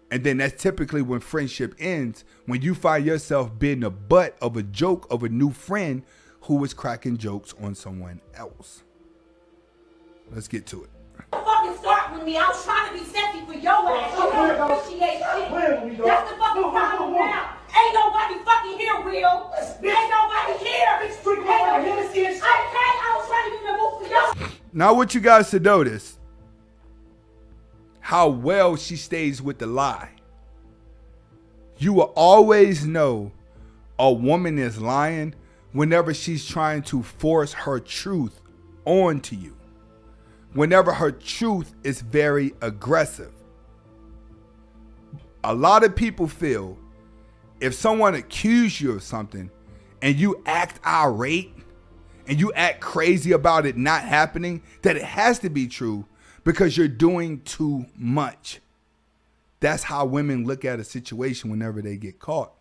And then that's typically when friendship ends, when you find yourself being the butt of a joke of a new friend who was cracking jokes on someone else. Let's get to it. Don't fucking start with me. I was trying to be sexy for your ass. You don't appreciate shit. That's the fucking problem now. Ain't nobody fucking here, Will. Ain't nobody here. I was trying to be in the mood for your. Now I want you guys to notice how well she stays with the lie. You will always know a woman is lying whenever she's trying to force her truth onto you. Whenever her truth is very aggressive. A lot of people feel if someone accuses you of something and you act irate and you act crazy about it not happening, that it has to be true because you're doing too much. That's how women look at a situation whenever they get caught.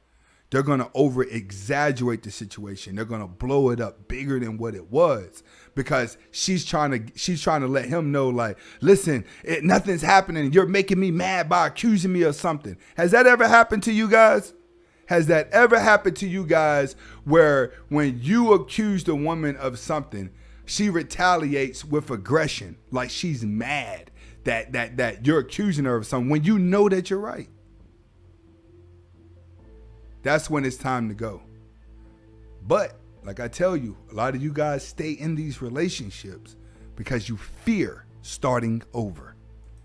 They're going to over exaggerate the situation. They're going to blow it up bigger than what it was because she's trying to let him know, like, listen, nothing's happening. You're making me mad by accusing me of something. Has that ever happened to you guys? Has that ever happened to you guys where when you accuse a woman of something, she retaliates with aggression, like she's mad that you're accusing her of something when you know that you're right? That's when it's time to go. But like I tell you, a lot of you guys stay in these relationships because you fear starting over.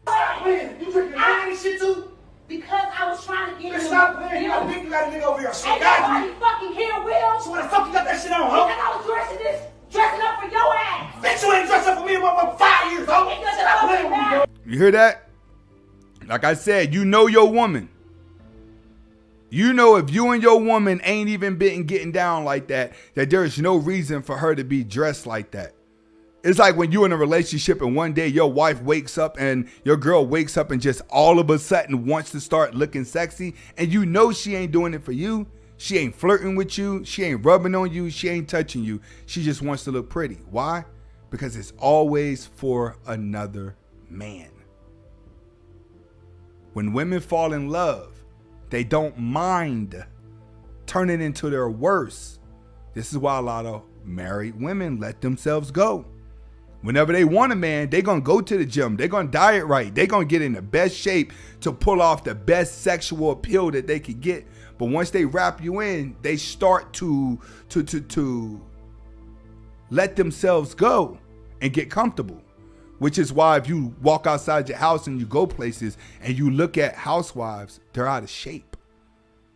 Man, you drinking any shit too? Because I was trying to get Bitch, stop playing. You got a nigga over here. Ain't nobody fucking here, Will. So what the fuck you got that shit on, huh? Because I was dressing up for your ass. Bitch, you ain't dressed up for me in about 5 years, huh? Stop playing with me, bro. You hear that? Like I said, you know your woman. You know if you and your woman ain't even been getting down like that, that there's no reason for her to be dressed like that. It's like when you're in a relationship and one day your wife wakes up and your girl wakes up and just all of a sudden wants to start looking sexy, and you know she ain't doing it for you. She ain't flirting with you. She ain't rubbing on you. She ain't touching you. She just wants to look pretty. Why? Because it's always for another man. When women fall in love, they don't mind turning into their worst. This is why a lot of married women let themselves go. Whenever they want a man, they're going to go to the gym. They're going to diet right. They're going to get in the best shape to pull off the best sexual appeal that they could get. But once they wrap you in, they start to let themselves go and get comfortable. Which is why if you walk outside your house and you go places and you look at housewives, they're out of shape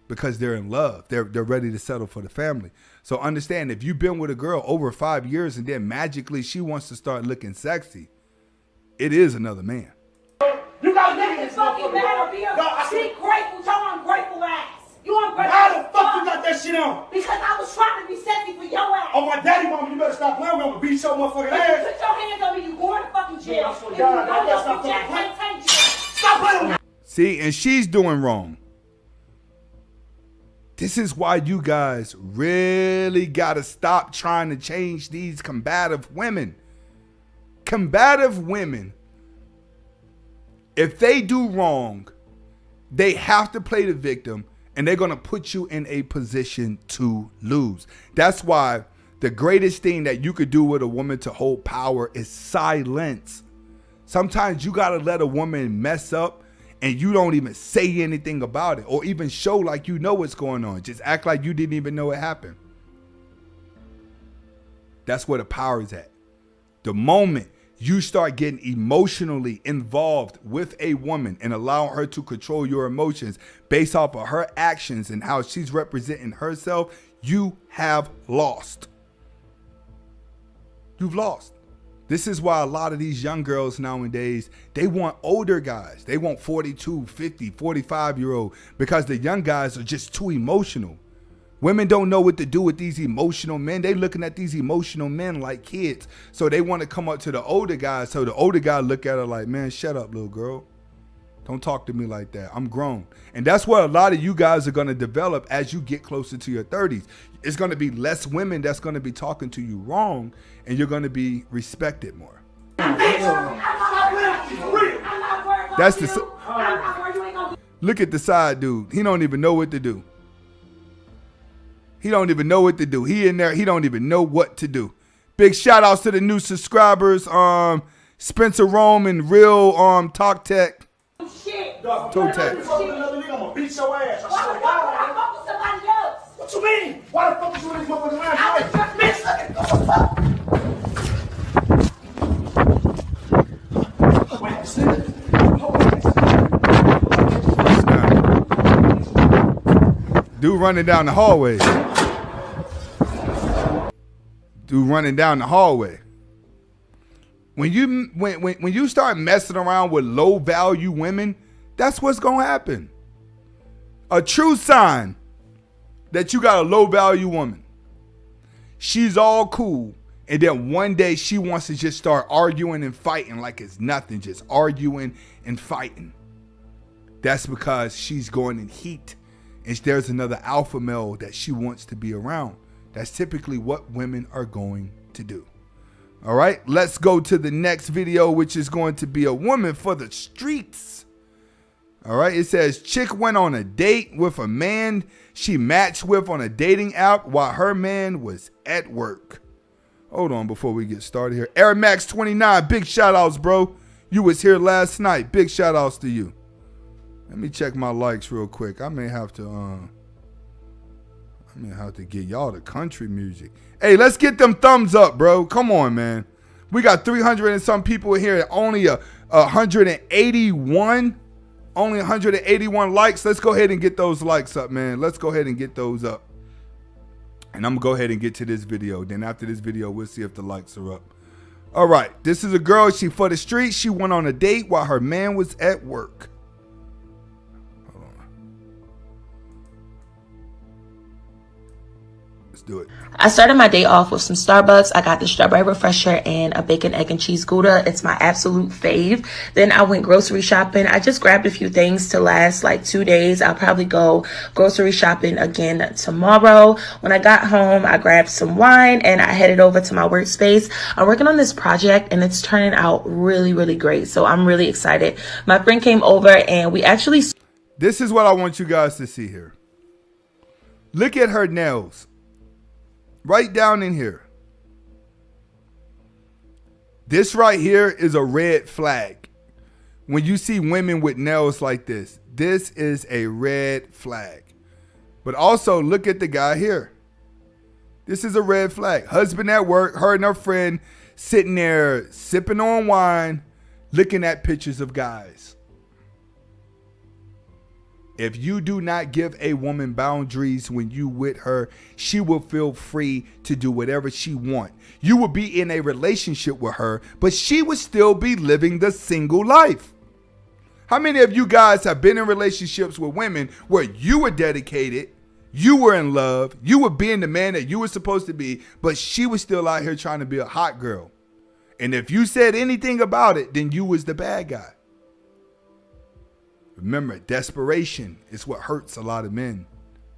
because they're in love. They're ready to settle for the family. So understand, if you've been with a girl over 5 years and then magically she wants to start looking sexy, it is another man. You got niggas fucking mad or be grateful. Y'all ungrateful ass. You ungrateful. How the fuck you got that shit on? Because I was trying to be sexy for your ass. Oh, my daddy, mama, you better stop playing. I'm gonna beat your motherfucking ass. Put your hands on me, you going to fucking jail. I swear to God, I gotta stop playing. Stop playing with me. See, and she's doing wrong. This is why you guys really gotta stop trying to change these combative women. Combative women, if they do wrong, they have to play the victim and they're gonna put you in a position to lose. That's why the greatest thing that you could do with a woman to hold power is silence. Sometimes you gotta let a woman mess up and you don't even say anything about it or even show like you know what's going on. Just act like you didn't even know it happened. That's where the power is at. The moment you start getting emotionally involved with a woman and allow her to control your emotions based off of her actions and how she's representing herself, you have lost. You've lost. This is why a lot of these young girls nowadays, they want older guys. They want 42, 50, 45-year-old because the young guys are just too emotional. Women don't know what to do with these emotional men. They looking at these emotional men like kids. So they want to come up to the older guys. So the older guy look at her like, man, shut up, little girl. Don't talk to me like that. I'm grown. And that's what a lot of you guys are going to develop as you get closer to your 30s. It's going to be less women that's going to be talking to you wrong, and you're going to be respected more. That's the... Look at the side dude. He don't even know what to do. He don't even know what to do. He in there. He don't even know what to do. Big shout outs to the new subscribers. Spencer Rome and Real Talk Tech. Shit. Toe Tech. I'm gonna beat your ass. Why the fuck would I fuck with somebody else? What you mean? Why the fuck was you in this motherfucking last night? Dude running down the hallway. Dude running down the hallway. When you start messing around with low value women, that's what's gonna happen. A true sign that you got a low value woman. She's all cool, and then one day she wants to just start arguing and fighting like it's nothing, just arguing and fighting. That's because she's going in heat, and there's another alpha male that she wants to be around. That's typically what women are going to do. All right, let's go to the next video, which is going to be a woman for the streets. All right, it says chick went on a date with a man she matched with on a dating app while her man was at work. Hold on before we get started here. Air Max 29, big shout outs, bro. You was here last night. Big shout outs to you. Let me check my likes real quick. I may have to get y'all the country music. Hey, let's get them thumbs up, bro. Come on, man. We got 300 and some people here. Only 181. Only 181 likes. Let's go ahead and get those likes up, man. Let's go ahead and get those up. And I'm going to go ahead and get to this video. Then after this video, we'll see if the likes are up. All right. This is a girl. She for the street. She went on a date while her man was at work. Do it. I started my day off with some Starbucks. I got the strawberry refresher and a bacon, egg, and cheese Gouda. It's my absolute fave. Then I went grocery shopping. I just grabbed a few things to last like 2 days. I'll probably go grocery shopping again tomorrow. When I got home, I grabbed some wine and I headed over to my workspace. I'm working on this project and it's turning out really, really great. So I'm really excited. My friend came over and we actually... This is what I want you guys to see here. Look at her nails. Right down in here. This right here is a red flag. When you see women with nails like this, this is a red flag. But also look at the guy here. This is a red flag. Husband at work, her and her friend sitting there sipping on wine, looking at pictures of guys. If you do not give a woman boundaries when you with her, she will feel free to do whatever she wants. You will be in a relationship with her, but she would still be living the single life. How many of you guys have been in relationships with women where you were dedicated, you were in love, you were being the man that you were supposed to be, but she was still out here trying to be a hot girl? And if you said anything about it, then you was the bad guy. Remember, desperation is what hurts a lot of men.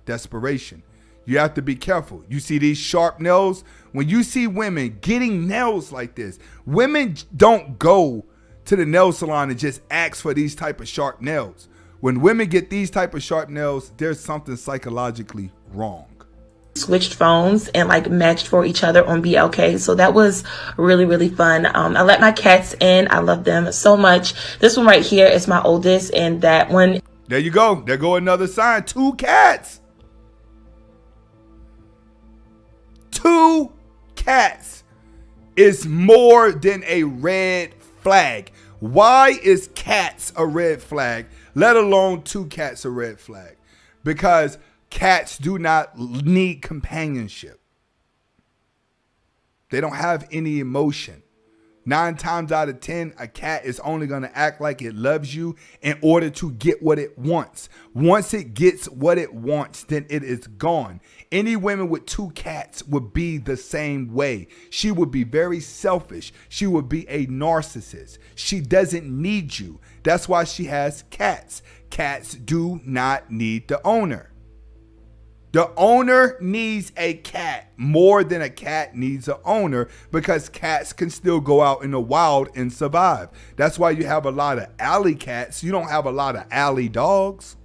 Desperation. You have to be careful. You see these sharp nails? When you see women getting nails like this, women don't go to the nail salon and just ask for these type of sharp nails. When women get these type of sharp nails, there's something psychologically wrong. Switched phones and like matched for each other on BLK. So that was really, really fun. I let my cats in. I love them so much. This one right here is my oldest, and that one. There you go. There go another sign. 2 cats. 2 cats is more than a red flag. Why is cats a red flag, let alone 2 cats a red flag? Because cats do not need companionship. They don't have any emotion. 9 times out of 10, a cat is only going to act like it loves you in order to get what it wants. Once it gets what it wants, then it is gone. Any women with 2 cats would be the same way. She would be very selfish. She would be a narcissist. She doesn't need you. That's why she has cats. Cats do not need the owner. The owner needs a cat more than a cat needs an owner, because cats can still go out in the wild and survive. That's why you have a lot of alley cats. You don't have a lot of alley dogs.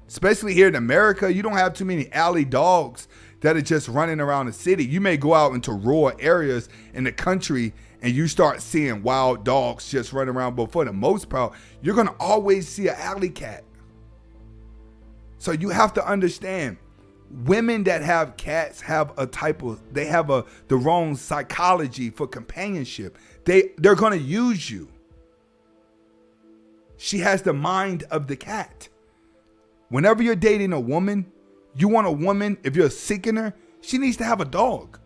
Especially here in America, you don't have too many alley dogs that are just running around the city. You may go out into rural areas in the country and you start seeing wild dogs just running around. But for the most part, you're going to always see an alley cat. So you have to understand, women that have cats have the wrong psychology for companionship. They're going to use you. She has the mind of the cat. Whenever you're dating a woman, you want a woman, if you're seeking her, she needs to have a dog,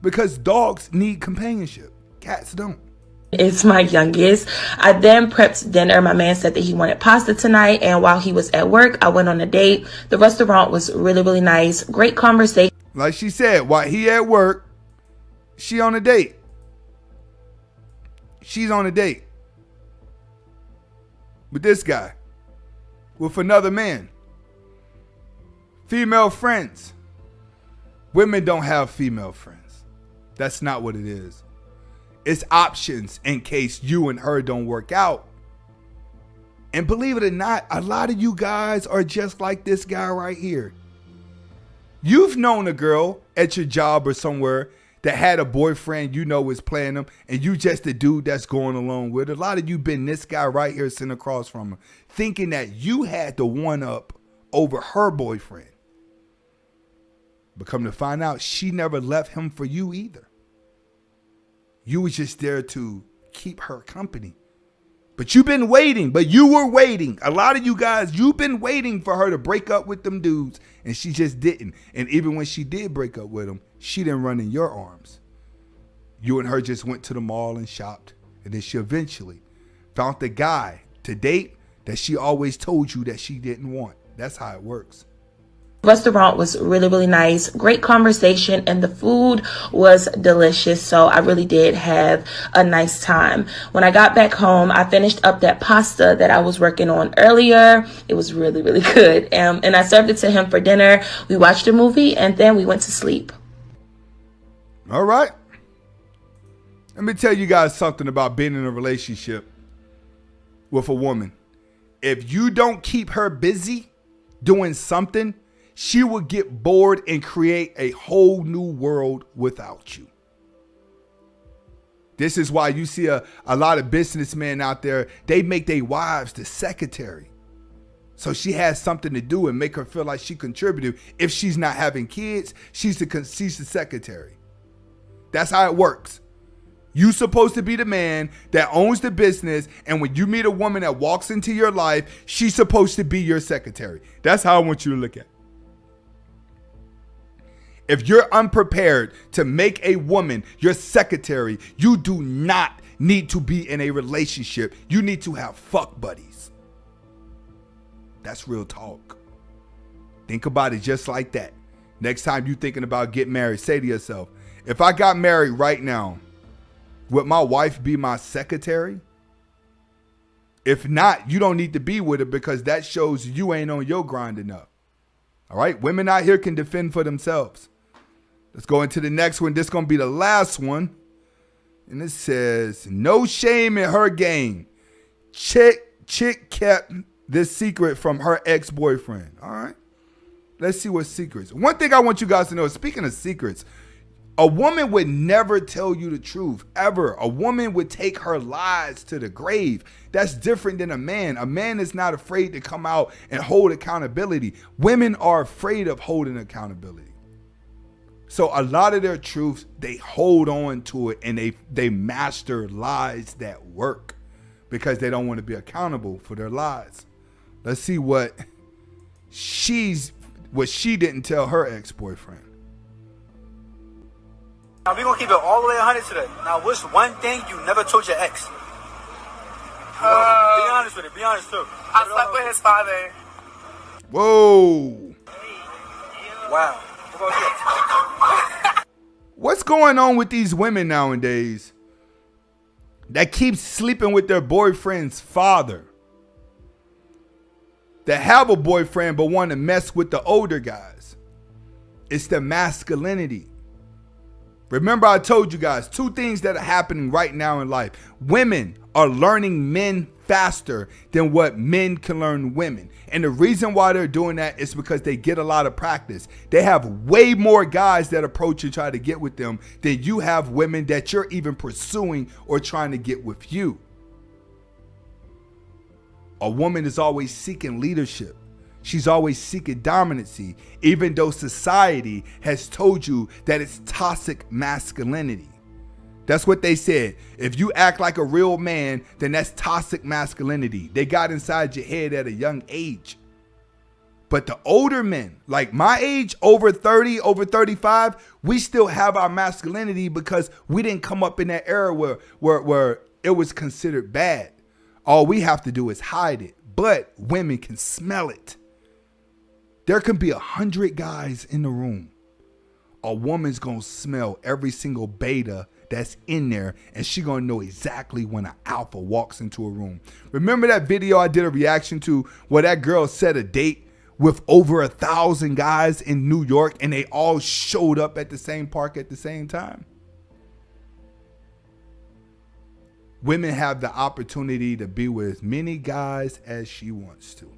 because dogs need companionship. Cats don't. It's my youngest. I then prepped dinner. My man said that he wanted pasta tonight, and while he was at work, I went on a date. The restaurant was really, really nice. Great conversation. Like she said, while he at work, she on a date. She's on a date with this guy, with another man. Female friends. Women don't have female friends. That's not what it is. It's options in case you and her don't work out. And believe it or not, a lot of you guys are just like this guy right here. You've known a girl at your job or somewhere that had a boyfriend you know was playing them, and you just the dude that's going along with it. A lot of you been this guy right here sitting across from her, thinking that you had the one up over her boyfriend. But come to find out, she never left him for you either. You was just there to keep her company. But you've been waiting. But you were waiting. A lot of you guys, you've been waiting for her to break up with them dudes. And she just didn't. And even when she did break up with them, she didn't run in your arms. You and her just went to the mall and shopped. And then she eventually found the guy to date that she always told you that she didn't want. That's how it works. Restaurant was really, really nice. Great conversation, and the food was delicious. So I really did have a nice time. When I got back home, I finished up that pasta that I was working on earlier. It was really, really good. And I served it to him for dinner. We watched a movie, and then we went to sleep. All right. Let me tell you guys something about being in a relationship with a woman. If you don't keep her busy doing something, she will get bored and create a whole new world without you. This is why you see a lot of businessmen out there, they make their wives the secretary. So she has something to do and make her feel like she contributed. If she's not having kids, she's the secretary. That's how it works. You're supposed to be the man that owns the business, and when you meet a woman that walks into your life, she's supposed to be your secretary. That's how I want you to look at it. If you're unprepared to make a woman your secretary, you do not need to be in a relationship. You need to have fuck buddies. That's real talk. Think about it just like that. Next time you're thinking about getting married, say to yourself, if I got married right now, would my wife be my secretary? If not, you don't need to be with her, because that shows you ain't on your grind enough. All right? Women out here can defend for themselves. Let's go into the next one. This is going to be the last one. And it says, no shame in her game. Chick kept this secret from her ex-boyfriend. All right. Let's see what secrets. One thing I want you guys to know, speaking of secrets, a woman would never tell you the truth, ever. A woman would take her lies to the grave. That's different than a man. A man is not afraid to come out and hold accountability. Women are afraid of holding accountability. So a lot of their truths, they hold on to it, and they master lies that work because they don't want to be accountable for their lies. Let's see what she didn't tell her ex-boyfriend. Now we're gonna keep it all the way 100 today. Now, what's one thing you never told your ex? Be honest with it. Be honest too. I slept with his father. Whoa. Wow. What about you? What's going on with these women nowadays that keep sleeping with their boyfriend's father? That have a boyfriend but want to mess with the older guys. It's the masculinity. Remember, I told you guys 2 things that are happening right now in life. Women are learning men faster than what men can learn women. And the reason why they're doing that is because they get a lot of practice. They have way more guys that approach and try to get with them than you have women that you're even pursuing or trying to get with you. A woman is always seeking leadership. She's always seeking dominancy, even though society has told you that it's toxic masculinity. That's what they said. If you act like a real man, then that's toxic masculinity. They got inside your head at a young age. But the older men, like my age, over 30, over 35, we still have our masculinity because we didn't come up in that era where it was considered bad. All we have to do is hide it. But women can smell it. There can be 100 guys in the room. A woman's going to smell every single beta that's in there, and she going to know exactly when an alpha walks into a room. Remember that video I did a reaction to where that girl set a date with over 1,000 guys in New York and they all showed up at the same park at the same time? Women have the opportunity to be with as many guys as she wants to.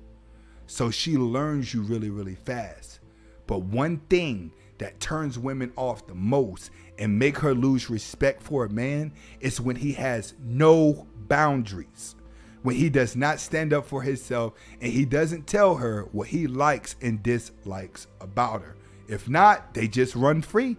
So she learns you really, really fast. But one thing that turns women off the most and make her lose respect for a man is when he has no boundaries. When he does not stand up for himself and he doesn't tell her what he likes and dislikes about her. If not, they just run free.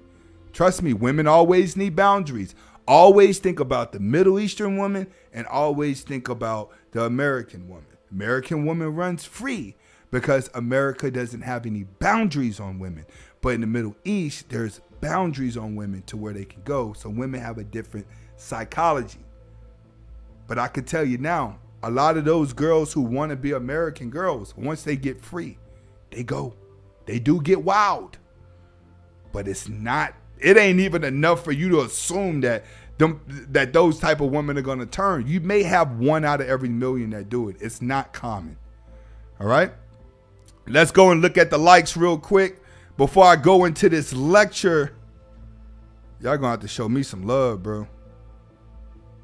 Trust me, women always need boundaries. Always think about the Middle Eastern woman and always think about the American woman. American woman runs free because America doesn't have any boundaries on women. But in the Middle East, there's boundaries on women to where they can go. So women have a different psychology. But I can tell you now, a lot of those girls who want to be American girls, once they get free, they go. They do get wild. But it ain't even enough for you to assume that those type of women are going to turn. You may have 1 out of every million that do it. It's not common. All right. Let's go and look at the likes real quick before I go into this lecture. Y'all going to have to show me some love, bro.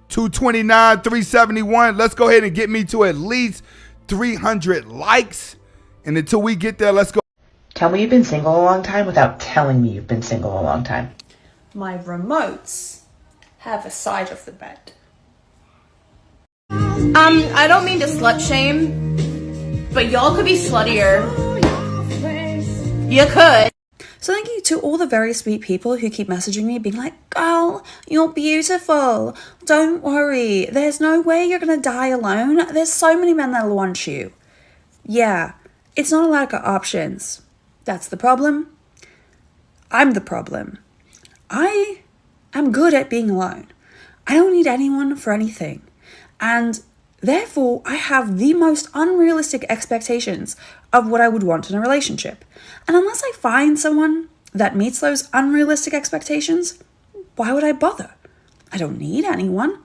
229, 371. Let's go ahead and get me to at least 300 likes. And until we get there, let's go. Tell me you've been single a long time without telling me you've been single a long time. My remotes have a side of the bed. I don't mean to slut shame, but y'all could be sluttier. You could. So thank you to all the very sweet people who keep messaging me being like, girl, you're beautiful. Don't worry. There's no way you're going to die alone. There's so many men that'll want you. Yeah, it's not a lack of options. That's the problem. I'm the problem. I am good at being alone. I don't need anyone for anything. And therefore, I have the most unrealistic expectations of what I would want in a relationship. And unless I find someone that meets those unrealistic expectations, why would I bother? I don't need anyone.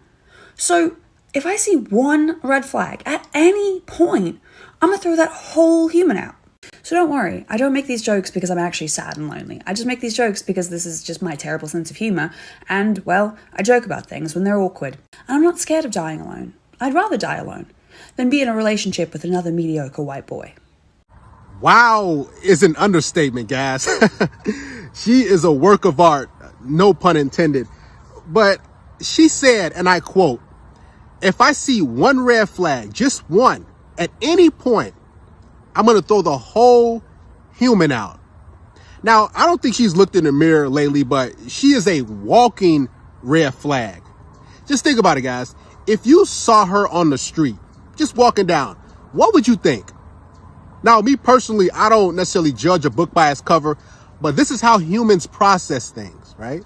So if I see one red flag at any point, I'm going to throw that whole human out. So don't worry, I don't make these jokes because I'm actually sad and lonely. I just make these jokes because this is just my terrible sense of humor. And, well, I joke about things when they're awkward. And I'm not scared of dying alone. I'd rather die alone than be in a relationship with another mediocre white boy. Wow is an understatement, guys. She is a work of art, no pun intended. But she said, and I quote, if I see one red flag, just one, at any point, I'm going to throw the whole human out. Now, I don't think she's looked in the mirror lately, but she is a walking red flag. Just think about it, guys. If you saw her on the street, just walking down, what would you think? Now, me personally, I don't necessarily judge a book by its cover, but this is how humans process things, right?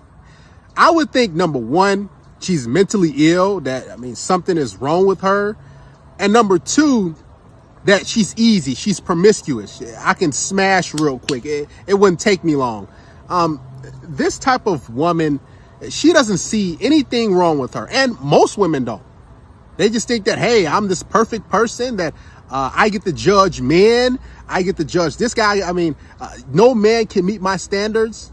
I would think, number one, she's mentally ill, that, I mean, something is wrong with her. And number two, that she's easy, she's promiscuous. I can smash real quick. It wouldn't take me long. This type of woman, she doesn't see anything wrong with her. And most women don't. They just think that, hey, I'm this perfect person, that I get to judge men. I get to judge this guy. I mean, no man can meet my standards.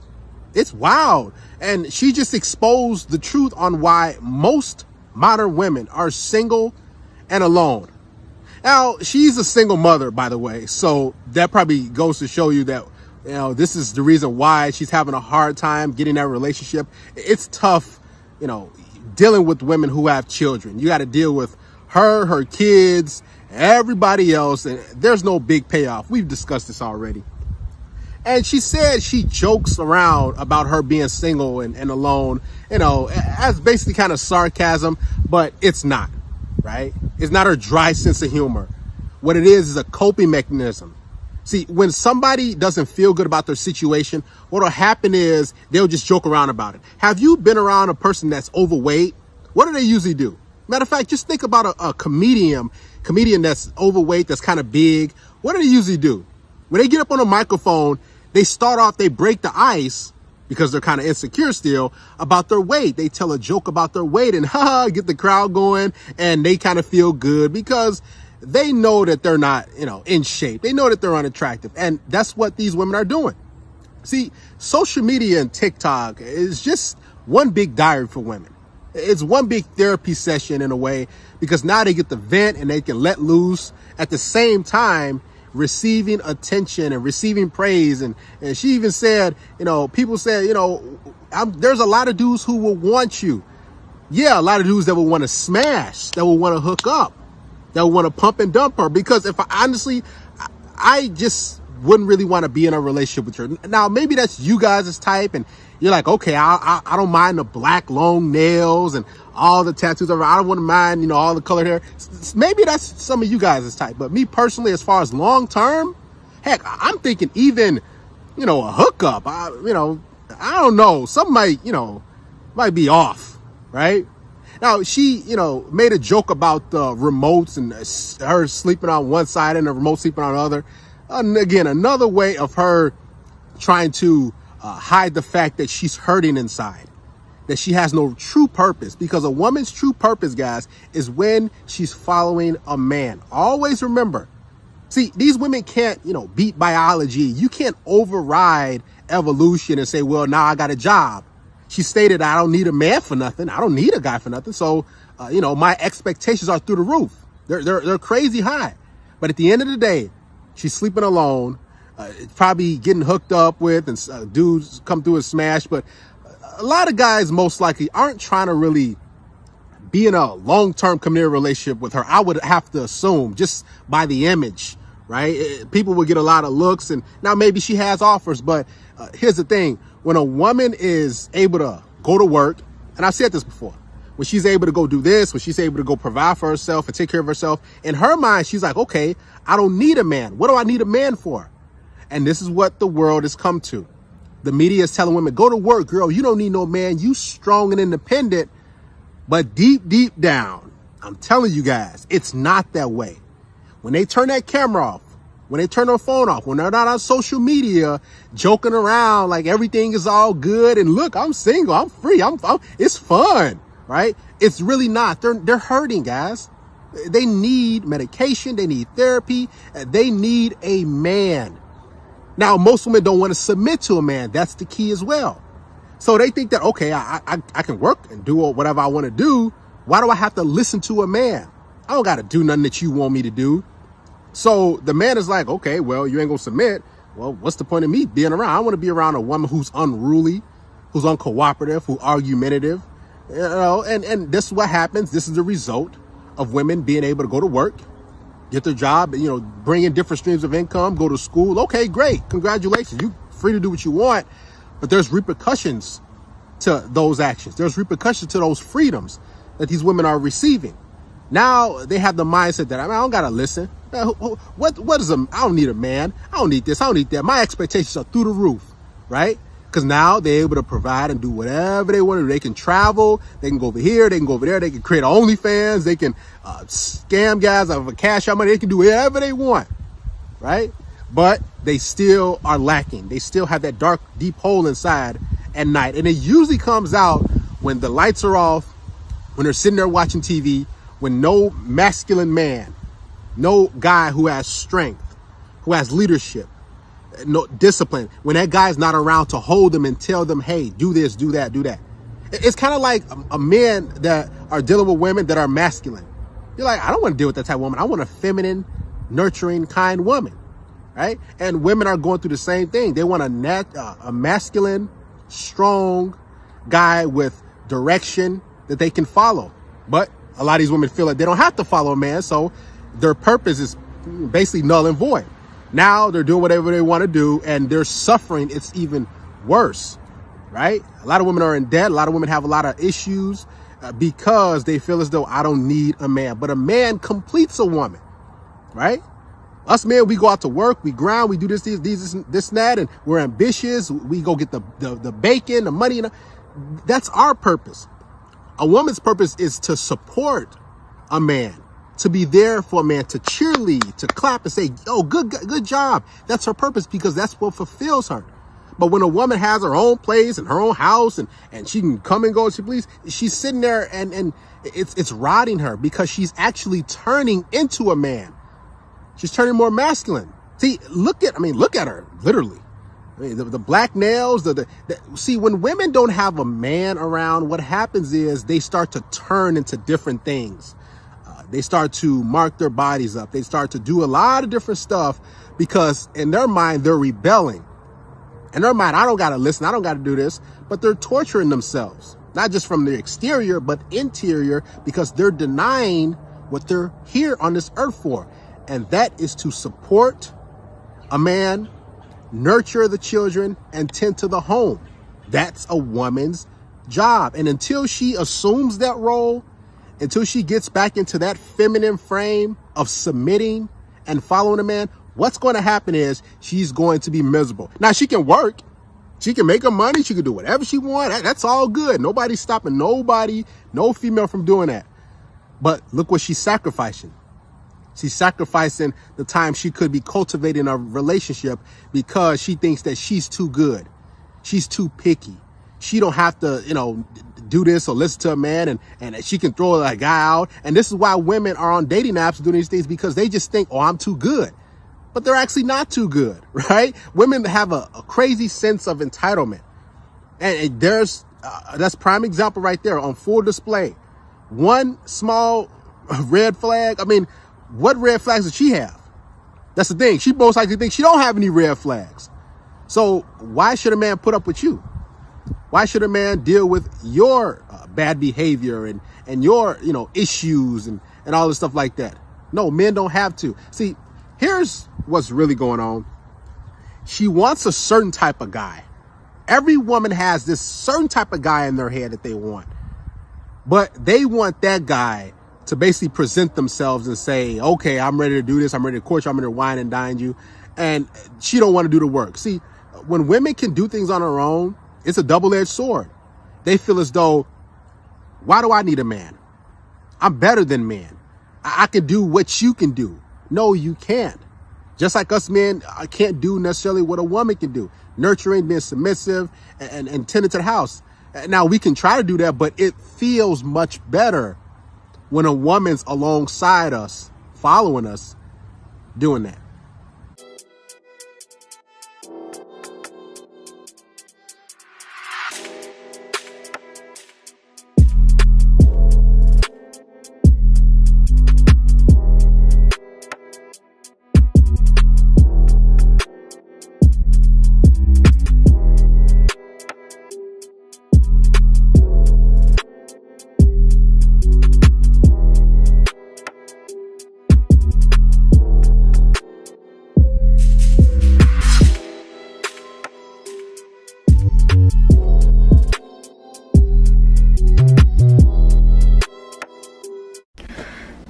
It's wild. And she just exposed the truth on why most modern women are single and alone. Now, she's a single mother, by the way. So that probably goes to show you that, you know, this is the reason why she's having a hard time getting that relationship. It's tough, you know, dealing with women who have children. You got to deal with her kids, everybody else, and there's no big payoff. We've discussed this already. And she said she jokes around about her being single and alone, you know, as basically kind of sarcasm, but it's not, right? It's not her dry sense of humor. What it is a coping mechanism. See, when somebody doesn't feel good about their situation, what'll happen is they'll just joke around about it. Have you been around a person that's overweight? What do they usually do? Matter of fact, just think about a comedian that's overweight, that's kind of big. What do they usually do? When they get up on a microphone, they start off, they break the ice, because they're kind of insecure still, about their weight. They tell a joke about their weight and get the crowd going, and they kind of feel good because they know that they're not, you know, in shape. They know that they're unattractive. And that's what these women are doing. See, social media and TikTok is just one big diary for women. It's one big therapy session in a way, because now they get to vent and they can let loose at the same time, receiving attention and receiving praise. And she even said, you know, people said, you know, there's a lot of dudes who will want you. Yeah, a lot of dudes that will want to smash, that will want to hook up, that will want to pump and dump her. Because if I just wouldn't really want to be in a relationship with her. Now, maybe that's you guys' type, and you're like, okay, I don't mind the black long nails and all the tattoos. I don't want to mind, you know, all the colored hair. Maybe that's some of you guys' type. But me personally, as far as long term, heck, I'm thinking even, you know, a hookup. I don't know. Something might be off, right? Now, she, you know, made a joke about the remotes and her sleeping on one side and the remote sleeping on the other. Again, another way of her trying to hide the fact that she's hurting inside, that she has no true purpose. Because a woman's true purpose, guys, is when she's following a man. Always remember, see, these women can't, you know, beat biology. You can't override evolution and say, well, now I got a job. She stated, I don't need a man for nothing. I don't need a guy for nothing. So, you know, my expectations are through the roof. They're crazy high. But at the end of the day, she's sleeping alone, probably getting hooked up with, and dudes come through and smash. But a lot of guys most likely aren't trying to really be in a long-term committed relationship with her. I would have to assume, just by the image, right? People would get a lot of looks, and now maybe she has offers. But here's the thing. When a woman is able to go to work, and I've said this before, when she's able to go do this, when she's able to go provide for herself and take care of herself, in her mind, she's like, okay, I don't need a man. What do I need a man for? And this is what the world has come to. The media is telling women, go to work, girl. You don't need no man. You strong and independent. But deep, deep down, I'm telling you guys, it's not that way. When they turn that camera off, when they turn their phone off, when they're not on social media joking around like everything is all good and look, I'm single, I'm free, it's fun, right? It's really not. They're hurting, guys. They need medication, they need therapy, they need a man. Now, most women don't want to submit to a man. That's the key as well. So they think that, okay, I can work and do whatever I want to do. Why do I have to listen to a man? I don't got to do nothing that you want me to do. So the man is like, okay, well, you ain't gonna submit. Well, what's the point of me being around? I want to be around a woman who's unruly, who's uncooperative, who's argumentative, you know, and this is what happens. This is the result of women being able to go to work, get their job, you know, bring in different streams of income, go to school. Okay, great. Congratulations. You're free to do what you want, but there's repercussions to those actions. There's repercussions to those freedoms that these women are receiving. Now they have the mindset that, I don't got to listen. What is I don't need a man. I don't need this. I don't need that. My expectations are through the roof, right? Because now they're able to provide and do whatever they want to do. They can travel. They can go over here. They can go over there. They can create OnlyFans. They can scam guys out of a cash out money. They can do whatever they want, right? But they still are lacking. They still have that dark, deep hole inside at night. And it usually comes out when the lights are off, when they're sitting there watching TV, when no masculine man, no guy who has strength, who has leadership, no discipline, when that guy's not around to hold them and tell them, hey, do this, do that, do that. It's kind of like a men that are dealing with women that are masculine. You're like, I don't want to deal with that type of woman. I want a feminine, nurturing, kind woman, right? And women are going through the same thing. They want a masculine, strong guy with direction that they can follow. But a lot of these women feel like they don't have to follow a man, so their purpose is basically null and void. Now they're doing whatever they want to do, and they're suffering. It's even worse, right? A lot of women are in debt. A lot of women have a lot of issues because they feel as though I don't need a man. But a man completes a woman, right? Us men, we go out to work, we grind, we do this, and that, and we're ambitious. We go get the bacon, the money. That's our purpose. A woman's purpose is to support a man, to be there for a man, to cheerlead, to clap and say, yo, good job. That's her purpose, because that's what fulfills her. But when a woman has her own place and her own house and she can come and go as she please, she's sitting there and it's rotting her, because she's actually turning into a man. She's turning more masculine. See, look at her, literally. I mean, the black nails, see, when women don't have a man around, what happens is they start to turn into different things. They start to mark their bodies up. They start to do a lot of different stuff because in their mind, they're rebelling. In their mind, I don't got to listen. I don't got to do this. But they're torturing themselves, not just from the exterior, but interior, because they're denying what they're here on this earth for. And that is to support a man, nurture the children, and tend to the home. That's a woman's job. And until she assumes that role, until she gets back into that feminine frame of submitting and following a man, what's going to happen is she's going to be miserable. Now, she can work. She can make her money. She can do whatever she wants. That's all good. Nobody's stopping nobody, no female from doing that. But look what she's sacrificing. She's sacrificing the time she could be cultivating a relationship because she thinks that she's too good. She's too picky. She don't have to, do this or listen to a man, and she can throw a guy out. And this is why women are on dating apps doing these things, because they just think, oh, I'm too good. But they're actually not too good, right? Women have a crazy sense of entitlement. And that's prime example right there on full display. One small red flag. I mean, what red flags does she have? That's the thing. She most likely thinks she don't have any red flags. So why should a man put up with you? Why should a man deal with your bad behavior and your, issues and all this stuff like that? No, men don't have to. See, here's what's really going on. She wants a certain type of guy. Every woman has this certain type of guy in their head that they want. But they want that guy to basically present themselves and say, okay, I'm ready to do this. I'm ready to court you. I'm ready to wine and dine you. And she don't want to do the work. See, when women can do things on her own, it's a double-edged sword. They feel as though, why do I need a man? I'm better than men. I can do what you can do. No, you can't. Just like us men, I can't do necessarily what a woman can do. Nurturing, being submissive, and tending to the house. Now, we can try to do that, but it feels much better when a woman's alongside us, following us, doing that.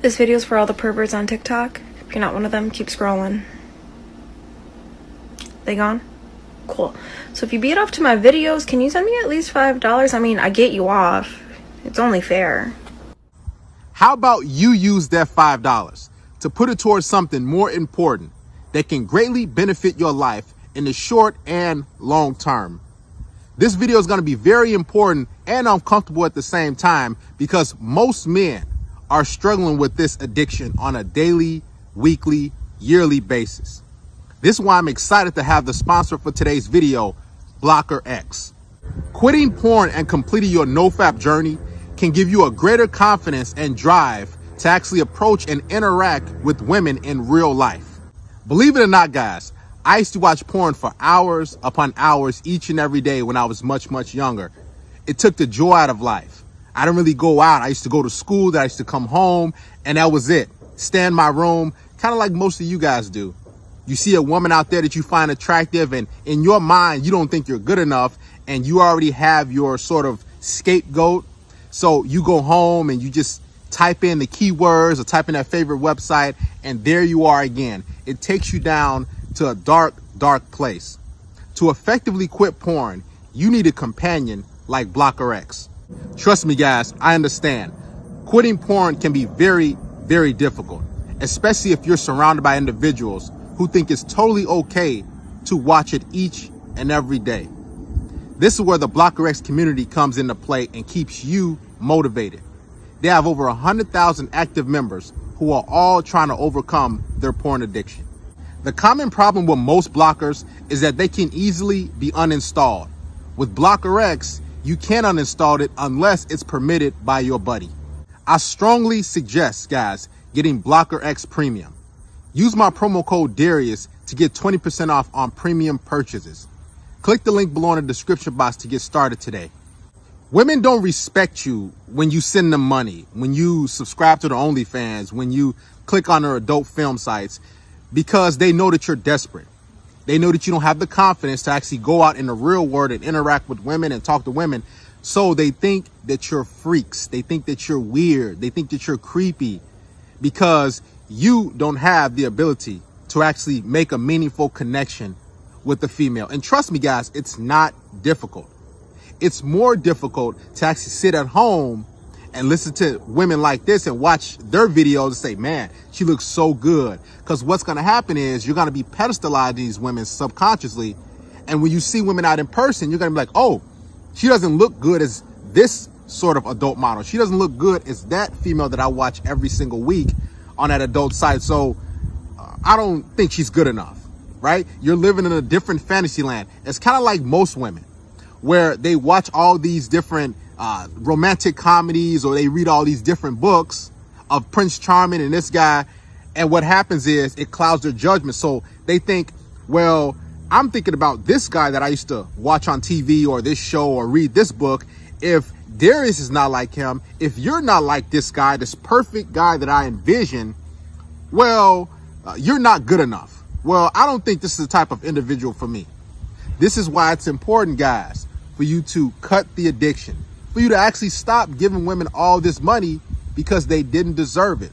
This video's for all the perverts on TikTok. If you're not one of them, keep scrolling. They gone? Cool. cool. So if you beat off to my videos, can you send me at least $5? I mean, I get you off. It's only fair. How about you use that $5 to put it towards something more important that can greatly benefit your life in the short and long term? This video is going to be very important and uncomfortable at the same time because most men are struggling with this addiction on a daily, weekly, yearly basis. This is why I'm excited to have the sponsor for today's video, Blocker X. Quitting porn and completing your NoFap journey can give you a greater confidence and drive to actually approach and interact with women in real life. Believe it or not, guys, I used to watch porn for hours upon hours each and every day when I was much, much younger. It took the joy out of life. I didn't really go out. I used to go to school, then I used to come home, and that was it. Stay in my room, kind of like most of you guys do. You see a woman out there that you find attractive, and in your mind, you don't think you're good enough, and you already have your sort of scapegoat. So you go home and you just type in the keywords or type in that favorite website, and there you are again. It takes you down to a dark, dark place. To effectively quit porn, you need a companion like Blocker X. Trust me, guys, I understand. Quitting porn can be very, very difficult, especially if you're surrounded by individuals who think it's totally okay to watch it each and every day. This is where the Blocker X community comes into play and keeps you motivated. They have over 100,000 active members who are all trying to overcome their porn addiction. The common problem with most blockers is that they can easily be uninstalled. With Blocker X, you can't uninstall it unless it's permitted by your buddy. I strongly suggest, guys, getting Blocker X Premium. Use my promo code Darius to get 20% off on premium purchases. Click the link below in the description box to get started today. Women don't respect you when you send them money, when you subscribe to their OnlyFans, when you click on their adult film sites, because they know that you're desperate. They know that you don't have the confidence to actually go out in the real world and interact with women and talk to women. So they think that you're freaks. They think that you're weird. They think that you're creepy because you don't have the ability to actually make a meaningful connection with the female. And trust me, guys, it's not difficult. It's more difficult to actually sit at home and listen to women like this and watch their videos and say, man, she looks so good. Because what's going to happen is you're going to be pedestalizing these women subconsciously. And when you see women out in person, you're going to be like, oh, she doesn't look good as this sort of adult model. She doesn't look good as that female that I watch every single week on that adult site. So I don't think she's good enough, right? You're living in a different fantasy land. It's kind of like most women where they watch all these different romantic comedies or they read all these different books of Prince Charming and this guy. And what happens is it clouds their judgment. So they think, well, I'm thinking about this guy that I used to watch on TV or this show or read this book. If Darius is not like him, if you're not like this guy, this perfect guy that I envision, well, you're not good enough. Well, I don't think this is the type of individual for me. This is why it's important, guys, for you to cut the addiction, for you to actually stop giving women all this money because they didn't deserve it.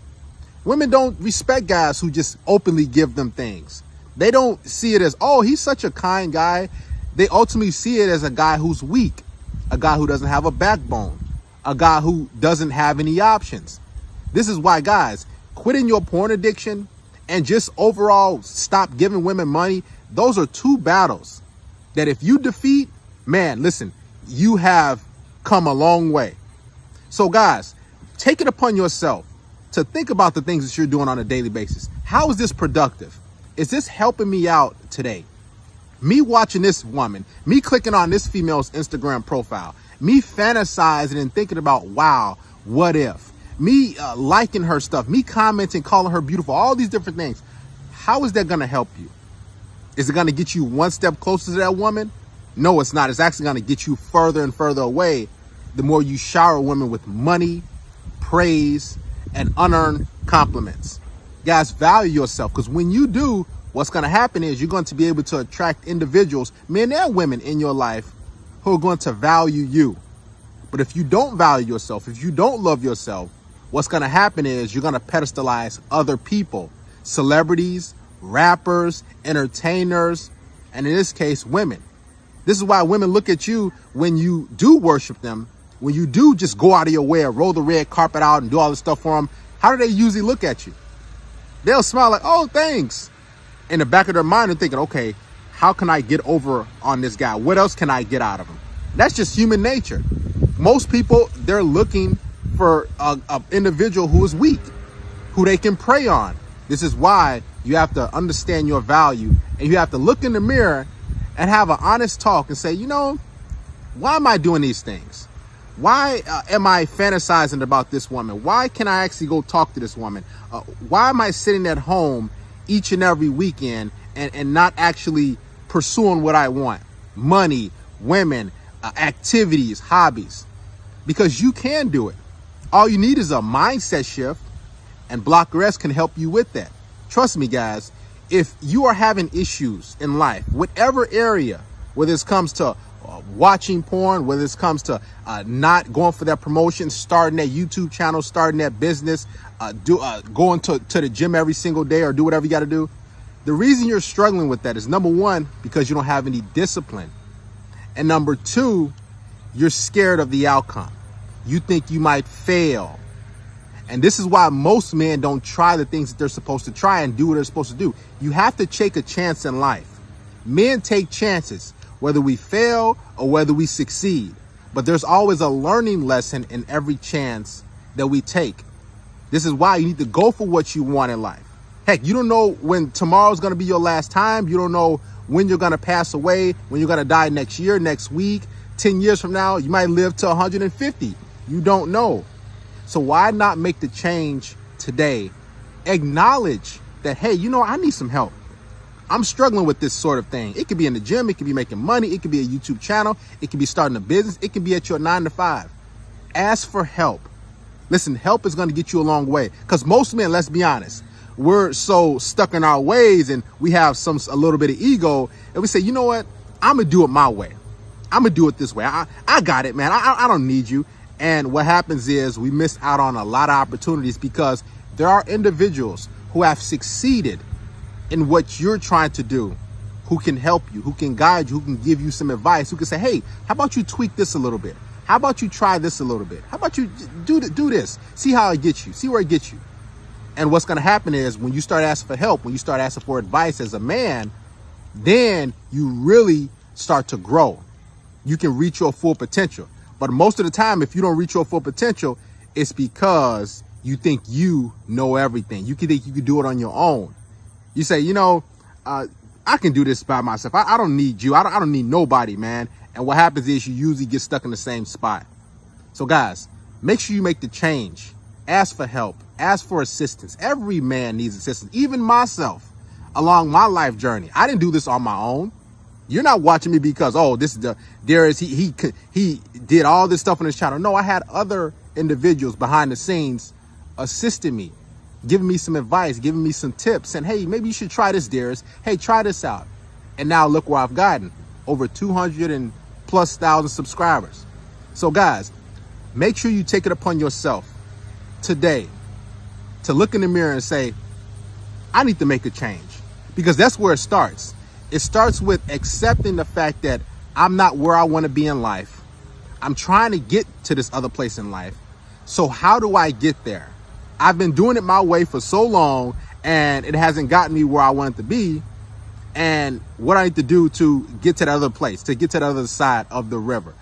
Women don't respect guys who just openly give them things. They don't see it as, oh, he's such a kind guy. They ultimately see it as a guy who's weak, a guy who doesn't have a backbone, a guy who doesn't have any options. This is why, guys, quitting your porn addiction and just overall stop giving women money, those are two battles that if you defeat, man, listen, you have come a long way. So guys, take it upon yourself to think about the things that you're doing on a daily basis. How is this productive? Is this helping me out today? Me watching this woman, me clicking on this female's Instagram profile, me fantasizing and thinking about, wow, what if? Me liking her stuff, me commenting, calling her beautiful, all these different things. How is that going to help you? Is it going to get you one step closer to that woman? No, it's not. It's actually going to get you further and further away the more you shower women with money, praise, and unearned compliments. Guys, value yourself, because when you do, what's going to happen is you're going to be able to attract individuals, men and women in your life, who are going to value you. But if you don't value yourself, if you don't love yourself, what's going to happen is you're going to pedestalize other people, celebrities, rappers, entertainers, and in this case, women. This is why women look at you when you do worship them, when you do just go out of your way or roll the red carpet out and do all this stuff for them. How do they usually look at you? They'll smile like, oh, thanks. In the back of their mind, they're thinking, okay, how can I get over on this guy? What else can I get out of him? That's just human nature. Most people, they're looking for an individual who is weak, who they can prey on. This is why you have to understand your value, and you have to look in the mirror and have an honest talk and say, you know, why am I doing these things? Why am I fantasizing about this woman? Why can I actually go talk to this woman? Why am I sitting at home each and every weekend and not actually pursuing what I want? Money, women, activities, hobbies. Because you can do it. All you need is a mindset shift, and Blocker S can help you with that. Trust me, guys, if you are having issues in life, whatever area, whether it comes to watching porn, whether it comes to not going for that promotion, starting that YouTube channel, starting that business, going to the gym every single day, or do whatever you got to do. The reason you're struggling with that is, number one, because you don't have any discipline. And number two, you're scared of the outcome. You think you might fail. And this is why most men don't try the things that they're supposed to try and do what they're supposed to do. You have to take a chance in life. Men take chances, whether we fail or whether we succeed. But there's always a learning lesson in every chance that we take. This is why you need to go for what you want in life. Heck, you don't know when tomorrow's going to be your last time. You don't know when you're going to pass away, when you're going to die next year, next week, 10 years from now. You might live to 150. You don't know. So why not make the change today? Acknowledge that, hey, you know, I need some help. I'm struggling with this sort of thing. It could be in the gym. It could be making money. It could be a YouTube channel. It could be starting a business. It could be at your 9-to-5. Ask for help. Listen, help is going to get you a long way. Because most men, let's be honest, we're so stuck in our ways, and we have a little bit of ego, and we say, you know what? I'm going to do it my way. I'm going to do it this way. I got it, man. I don't need you. And what happens is we miss out on a lot of opportunities because there are individuals who have succeeded in what you're trying to do, who can help you, who can guide you, who can give you some advice, who can say, hey, how about you tweak this a little bit? How about you try this a little bit? How about you do this? See how it gets you. See where it gets you. And what's going to happen is when you start asking for help, when you start asking for advice as a man, then you really start to grow. You can reach your full potential. But most of the time, if you don't reach your full potential, it's because you think you know everything. You can think you can do it on your own. You say, you know, I can do this by myself. I don't need you. I don't need nobody, man. And what happens is you usually get stuck in the same spot. So guys, make sure you make the change. Ask for help. Ask for assistance. Every man needs assistance, even myself, along my life journey. I didn't do this on my own. You're not watching me because, oh, this is Darius, he did all this stuff on his channel. No, I had other individuals behind the scenes assisting me, giving me some advice, giving me some tips, saying, hey, maybe you should try this, Darius. Hey, try this out. And now look where I've gotten, over 200,000+ subscribers. So guys, make sure you take it upon yourself today to look in the mirror and say, I need to make a change, because that's where it starts. It starts with accepting the fact that I'm not where I want to be in life. I'm trying to get to this other place in life. So how do I get there? I've been doing it my way for so long, and it hasn't gotten me where I want it to be. And what I need to do to get to the other place, to get to the other side of the river.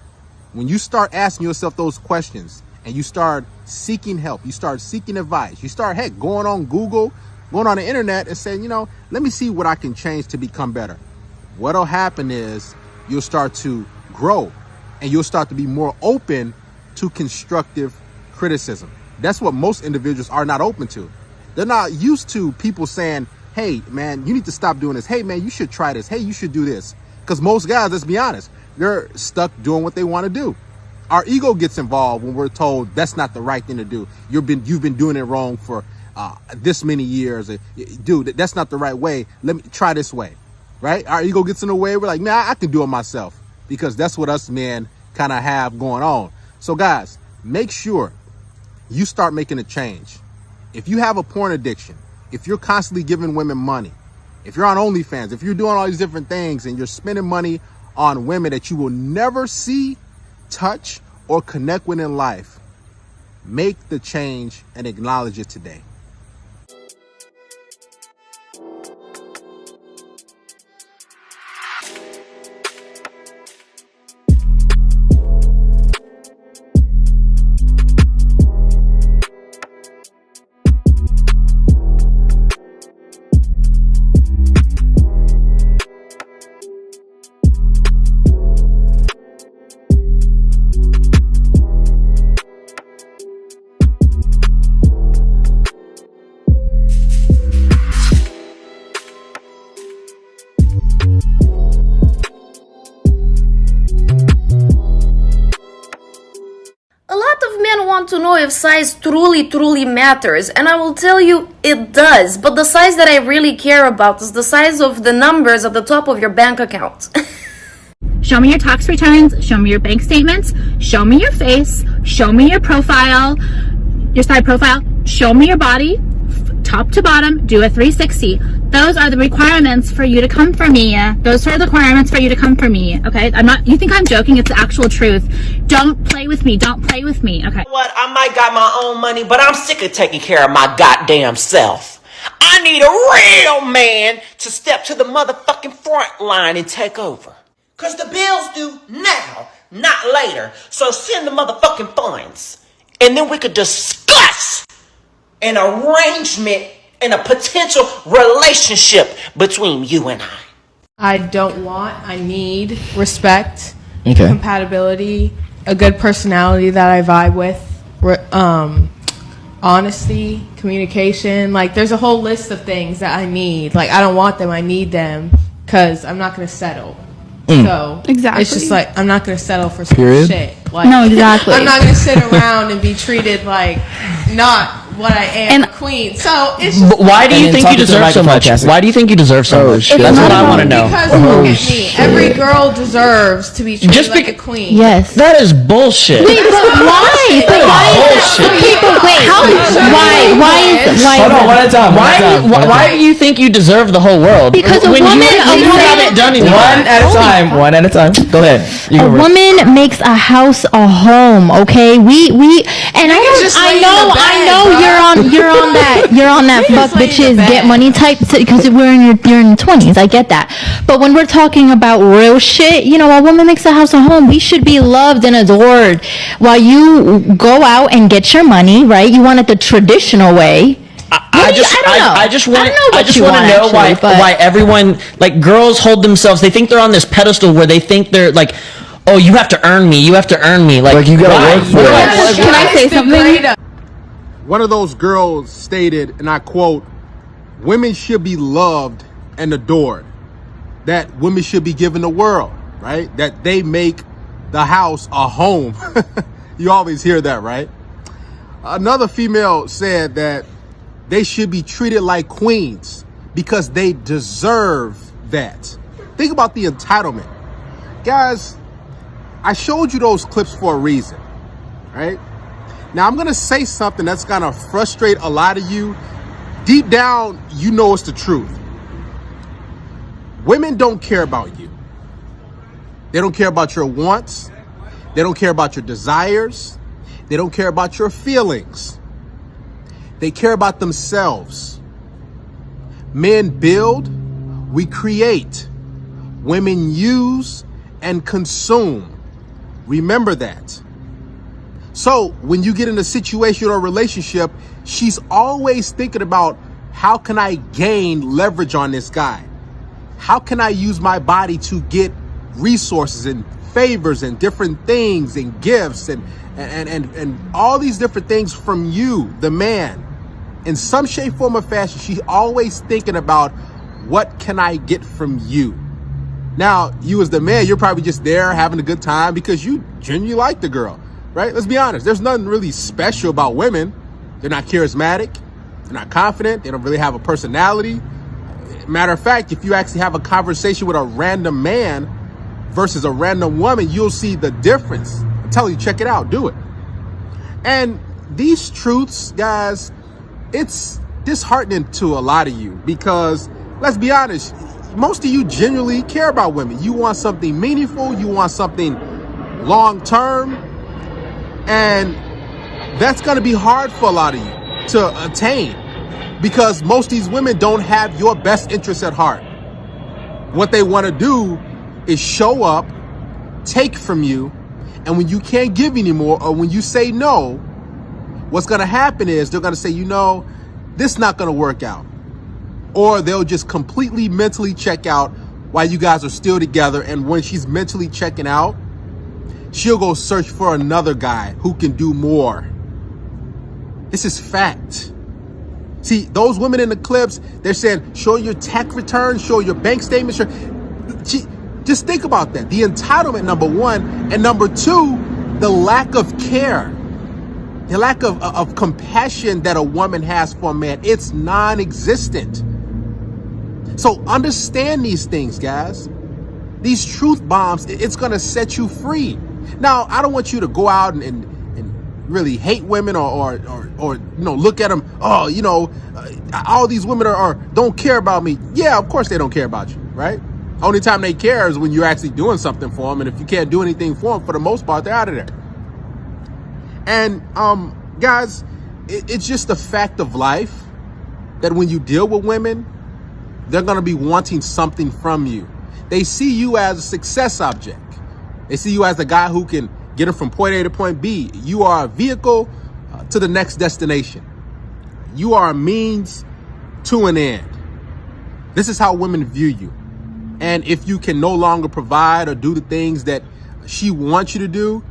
When you start asking yourself those questions and you start seeking help, you start seeking advice, you start, heck, going on Google, going on the internet and saying, you know, let me see what I can change to become better. What'll happen is you'll start to grow, and you'll start to be more open to constructive criticism. That's what most individuals are not open to. They're not used to people saying, hey, man, you need to stop doing this. Hey, man, you should try this. Hey, you should do this. Because most guys, let's be honest, they're stuck doing what they want to do. Our ego gets involved when we're told that's not the right thing to do. You've been doing it wrong for this many years. Dude, that's not the right way. Let me try this way, right? Our ego gets in the way. We're like, man, I can do it myself, because that's what us men kind of have going on. So guys, make sure you start making a change. If you have a porn addiction, if you're constantly giving women money, if you're on OnlyFans, if you're doing all these different things and you're spending money on women that you will never see, touch, or connect with in life. Make the change and acknowledge it today. To know if size truly matters, and I will tell you it does, but the size that I really care about is the size of the numbers at the top of your bank account. Show me your tax returns, show me your bank statements, show me your face, show me your profile, your side profile, show me your body, top to bottom, do a 360. Those are the requirements for you to come for me. Those are the requirements for you to come for me, okay? You think I'm joking, it's the actual truth. Don't play with me, don't play with me, okay? What, I might got my own money, but I'm sick of taking care of my goddamn self. I need a real man to step to the motherfucking front line and take over. Cause the bills due now, not later. So send the motherfucking funds. And then we could discuss an arrangement and a potential relationship between you and I. I need respect, compatibility, a good personality that I vibe with, honesty, communication. Like, there's a whole list of things that I need. Like, I don't want them, I need them, because I'm not going to settle. So, exactly. It's just like, I'm not going to settle for some shit. Like, no, exactly. I'm not going to sit around and be treated like not what I am, a queen. So it's just why do you think you deserve so much? Why do you think you deserve so much? That's what I want to know. Because look at me. Every girl deserves to be treated like a queen. Yes. That is bullshit. Wait, but why? But why is that? Wait, how? Hold on, one at a time. Why do you think you deserve the whole world? Because One at a time. Go ahead. A woman makes a house a home, okay? And I know you're on that fuck bitches get money type, because you're in your 20s. I get that. But when we're talking about real shit, a woman makes a house a home. We should be loved and adored while you go out and get your money, right? You want it the traditional way. I just want to know why everyone, like, girls hold themselves, they think they're on this pedestal where they think they're like, oh, you have to earn me, you like you gotta work for it. Can I say something? One of those girls stated, and I quote, "Women should be loved and adored. That women should be given the world," right? That they make the house a home. You always hear that, right? Another female said that they should be treated like queens because they deserve that. Think about the entitlement. Guys, I showed you those clips for a reason, right? Now, I'm going to say something that's going to frustrate a lot of you. Deep down, you know it's the truth. Women don't care about you. They don't care about your wants. They don't care about your desires. They don't care about your feelings. They care about themselves. Men build, we create. Women use and consume. Remember that. So when you get in a situation or a relationship, she's always thinking about, how can I gain leverage on this guy? How can I use my body to get resources and favors and different things and gifts and all these different things from you, the man? In some shape, form, or fashion, she's always thinking about, what can I get from you? Now, you as the man, you're probably just there having a good time because you genuinely like the girl, right? Let's be honest. There's nothing really special about women. They're not charismatic. They're not confident. They don't really have a personality. Matter of fact, if you actually have a conversation with a random man versus a random woman, you'll see the difference. I'm telling you, check it out. Do it. And these truths, guys, it's disheartening to a lot of you because, let's be honest, most of you genuinely care about women. You want something meaningful. You want something long term. And that's going to be hard for a lot of you to attain because most of these women don't have your best interests at heart. What they want to do is show up, take from you, and when you can't give anymore or when you say no, what's going to happen is they're going to say, you know, this is not going to work out. Or they'll just completely mentally check out while you guys are still together. And when she's mentally checking out, she'll go search for another guy who can do more. This is fact. See, those women in the clips, they're saying, show your tax return, show your bank statement. Just think about that. The entitlement, number one. And number two, the lack of care. The lack of compassion that a woman has for a man. It's non-existent. So understand these things, guys. These truth bombs, it's going to set you free. Now, I don't want you to go out and really hate women or you know, look at them. Oh, you know, all these women are don't care about me. Yeah, of course they don't care about you, right? Only time they care is when you're actually doing something for them. And if you can't do anything for them, for the most part, they're out of there. And guys, it's just a fact of life that when you deal with women, they're going to be wanting something from you. They see you as a success object. They see you as the guy who can get them from point A to point B. You are a vehicle to the next destination. You are a means to an end. This is how women view you. And if you can no longer provide or do the things that she wants you to do,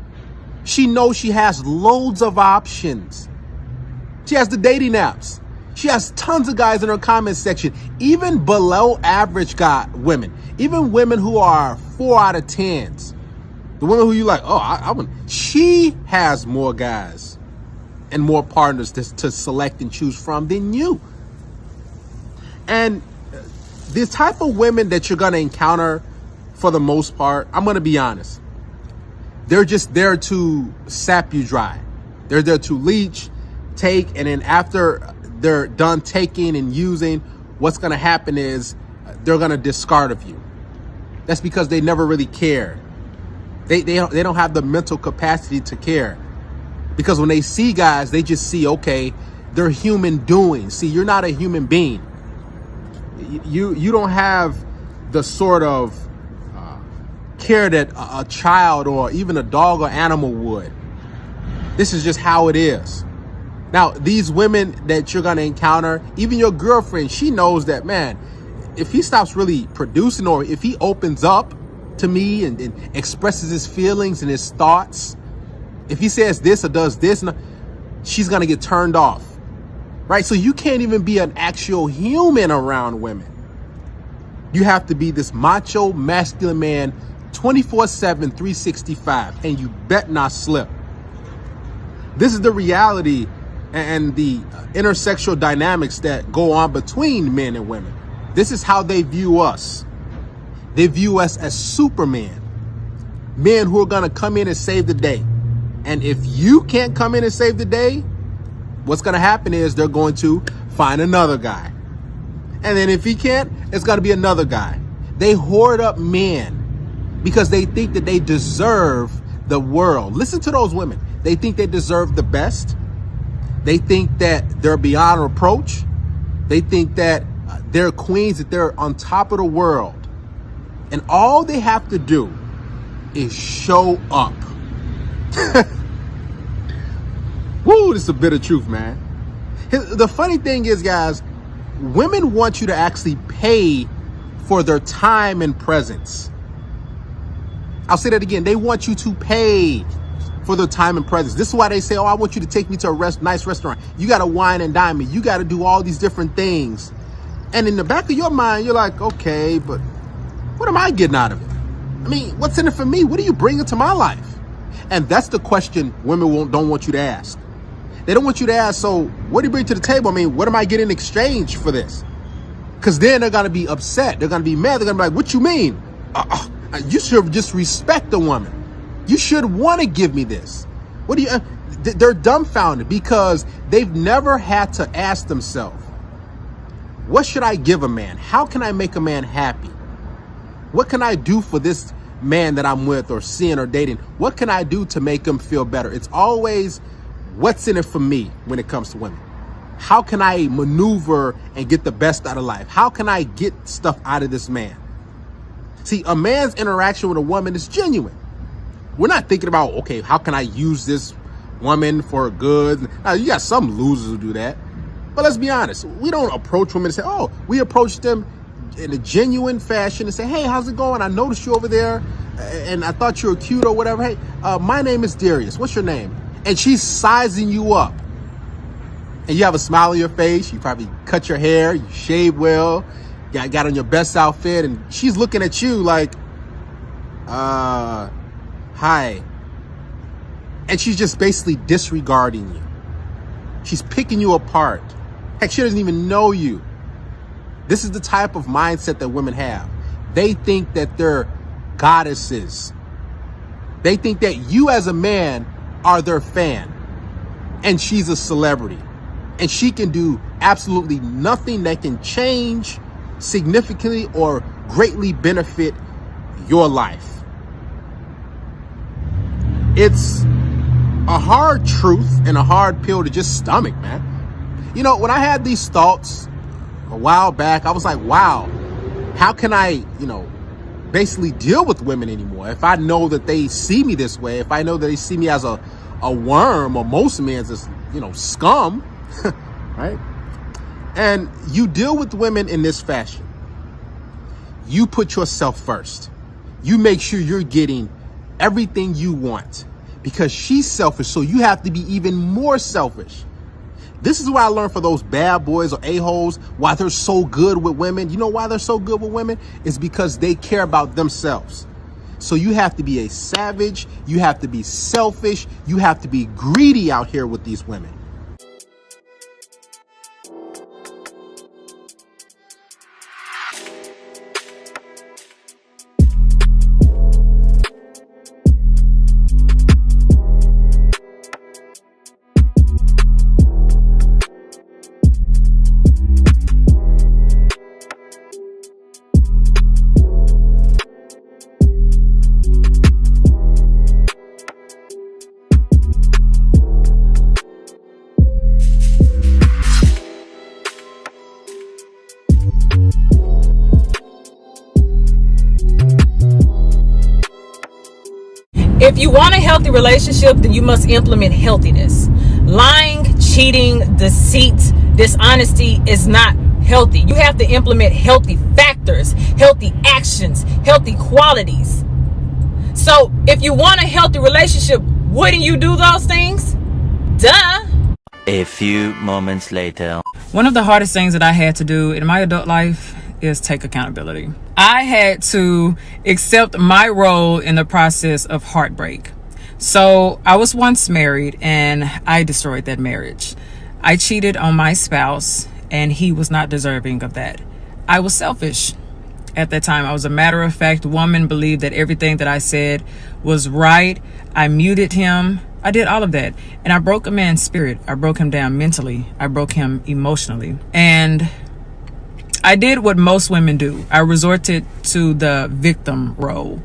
she knows she has loads of options. She has the dating apps. She has tons of guys in her comment section, even below average women, even women who are 4 out of 10s. The women who you like, oh, I wouldn't. She has more guys and more partners to select and choose from than you. And the type of women that you're going to encounter, for the most part, I'm going to be honest, they're just there to sap you dry. They're there to leech, take, and then after they're done taking and using, what's going to happen is they're going to discard of you. That's because they never really cared. They don't have the mental capacity to care. Because when they see guys, they just see, okay, they're human doings. See, you're not a human being. You don't have the sort of care that a child or even a dog or animal would. This is just how it is. Now, these women that you're going to encounter, even your girlfriend, she knows that, man, if he stops really producing or if he opens up to me and expresses his feelings and his thoughts, if he says this or does this, she's going to get turned off, right? So you can't even be an actual human around women. You have to be this macho, masculine man 24/7, 365, and you bet not slip. This is the reality and the intersexual dynamics that go on between men and women. This is how they view us. They view us as Superman, men who are going to come in and save the day. And if you can't come in and save the day, what's going to happen is they're going to find another guy. And then if he can't, it's going to be another guy. They hoard up men because they think that they deserve the world. Listen to those women. They think they deserve the best. They think that they're beyond reproach. They think that they're queens, that they're on top of the world. And all they have to do is show up. Woo, this is a bit of truth, man. The funny thing is, guys, women want you to actually pay for their time and presence. I'll say that again. They want you to pay for their time and presence. This is why they say, oh, I want you to take me to a nice restaurant. You got to wine and dine me. You got to do all these different things. And in the back of your mind, you're like, okay, but what am I getting out of it? I mean, what's in it for me? What are you bringing to my life? And that's the question women don't want you to ask. They don't want you to ask, so what do you bring to the table? I mean, what am I getting in exchange for this? Because then they're going to be upset. They're going to be mad. They're going to be like, what you mean? You should just respect the woman. You should want to give me this. What do you? They're dumbfounded because they've never had to ask themselves, what should I give a man? How can I make a man happy? What can I do for this man that I'm with or seeing or dating? What can I do to make him feel better? It's always what's in it for me when it comes to women. How can I maneuver and get the best out of life? How can I get stuff out of this man? See, a man's interaction with a woman is genuine. We're not thinking about, okay, how can I use this woman for good? Now, you got some losers who do that. But let's be honest. We don't approach women and say, oh, we approach them in a genuine fashion and say, hey, how's it going? I noticed you over there and I thought you were cute or whatever. Hey, my name is Darius. What's your name? And she's sizing you up. And you have a smile on your face. You probably cut your hair. You shave well. Got on your best outfit. And she's looking at you like, hi. And she's just basically disregarding you. She's picking you apart. Heck, she doesn't even know you. This is the type of mindset that women have. They think that they're goddesses. They think that you as a man are their fan. And she's a celebrity. And she can do absolutely nothing that can change significantly or greatly benefit your life. It's a hard truth and a hard pill to just stomach, man. You know, when I had these thoughts a while back, I was like, wow, how can I, basically deal with women anymore? If I know that they see me this way, if I know that they see me as a worm, or most men as, scum, right? And you deal with women in this fashion. You put yourself first. You make sure you're getting everything you want because she's selfish. So you have to be even more selfish. This is what I learned for those bad boys or a-holes, why they're so good with women. You know why they're so good with women? It's because they care about themselves. So you have to be a savage. You have to be selfish. You have to be greedy out here with these women. If you want a healthy relationship, then you must implement healthiness. Lying, cheating, deceit, dishonesty is not healthy. You have to implement healthy factors, healthy actions, healthy qualities. So if you want a healthy relationship, wouldn't you do those things? Duh. A few moments later. One of the hardest things that I had to do in my adult life is take accountability. I had to accept my role in the process of heartbreak. So I was once married and I destroyed that marriage. I cheated on my spouse and he was not deserving of that. I was selfish at that time. I was a matter-of-fact woman, believed that everything that I said was right. I muted him. I did all of that. And I broke a man's spirit. I broke him down mentally. I broke him emotionally. And I did what most women do. I resorted to the victim role.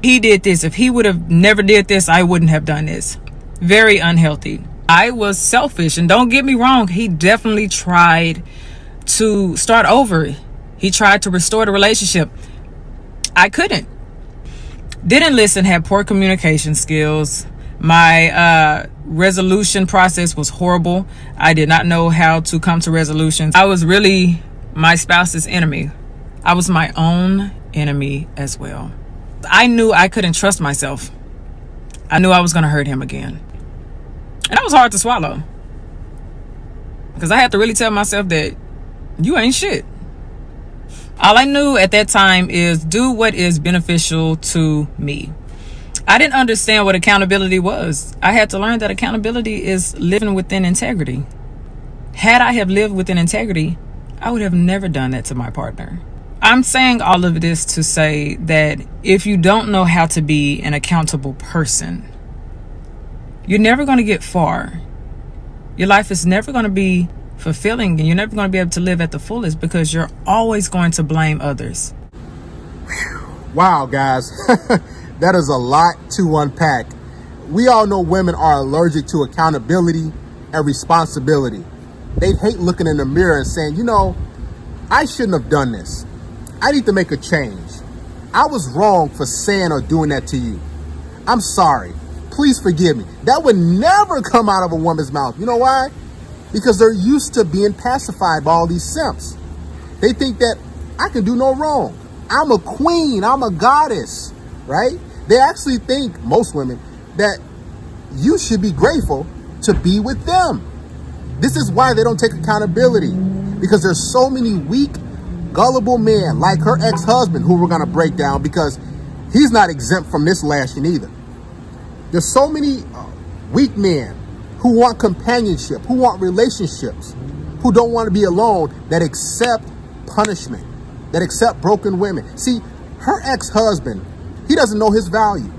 He did this. If he would have never did this, I wouldn't have done this. Very unhealthy. I was selfish. And don't get me wrong, he definitely tried to start over. He tried to restore the relationship. I couldn't. Didn't listen, had poor communication skills. My resolution process was horrible. I did not know how to come to resolutions. I was really my spouse's enemy. I was my own enemy as well. I knew I couldn't trust myself. I knew I was going to hurt him again. And that was hard to swallow. Because I had to really tell myself that you ain't shit. All I knew at that time is do what is beneficial to me. I didn't understand what accountability was. I had to learn that accountability is living within integrity. Had I have lived within integrity, I would have never done that to my partner. I'm saying all of this to say that if you don't know how to be an accountable person, you're never going to get far. Your life is never going to be fulfilling and you're never going to be able to live at the fullest because you're always going to blame others. Wow, guys, that is a lot to unpack. We all know women are allergic to accountability and responsibility. They hate looking in the mirror and saying, you know, I shouldn't have done this. I need to make a change. I was wrong for saying or doing that to you. I'm sorry. Please forgive me. That would never come out of a woman's mouth. You know why? Because they're used to being pacified by all these simps. They think that I can do no wrong. I'm a queen. I'm a goddess, right? They actually think, most women, that you should be grateful to be with them. This is why they don't take accountability, because there's so many weak, gullible men like her ex-husband who we're going to break down, because he's not exempt from this lashing either. There's so many weak men who want companionship, who want relationships, who don't want to be alone, that accept punishment, that accept broken women. See, her ex-husband, he doesn't know his value.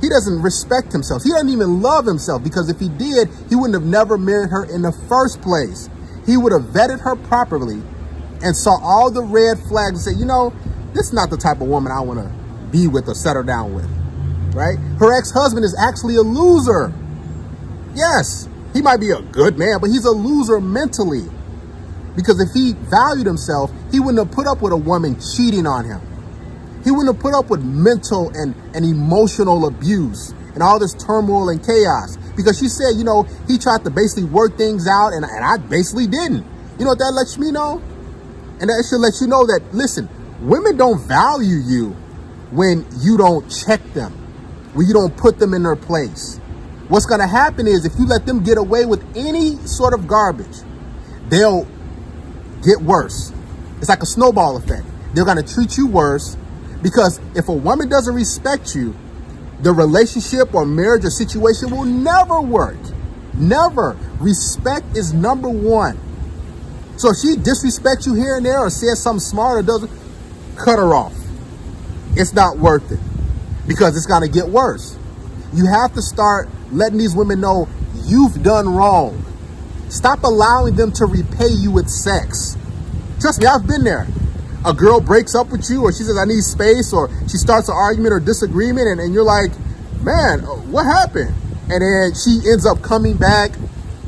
He doesn't respect himself. He doesn't even love himself, because if he did, he wouldn't have never married her in the first place. He would have vetted her properly and saw all the red flags and said, you know, this is not the type of woman I want to be with or settle down with, right? Her ex-husband is actually a loser. Yes, he might be a good man, but he's a loser mentally. Because if he valued himself, he wouldn't have put up with a woman cheating on him. He wouldn't have put up with mental and emotional abuse and all this turmoil and chaos. Because she said, you know, he tried to basically work things out, and I basically didn't. You know what that lets me know? And that should let you know that, listen, women don't value you when you don't check them, when you don't put them in their place. What's going to happen is, if you let them get away with any sort of garbage, they'll get worse. It's like a snowball effect. They're going to treat you worse, because if a woman doesn't respect you, the relationship or marriage or situation will never work. Never. Respect is number one. So if she disrespects you here and there, or says something smart, or doesn't, cut her off. It's not worth it, because it's going to get worse. You have to start letting these women know you've done wrong. Stop allowing them to repay you with sex. Trust me, I've been there. A girl breaks up with you, or she says, I need space, or she starts an argument or disagreement, and you're like, man, what happened? And then she ends up coming back,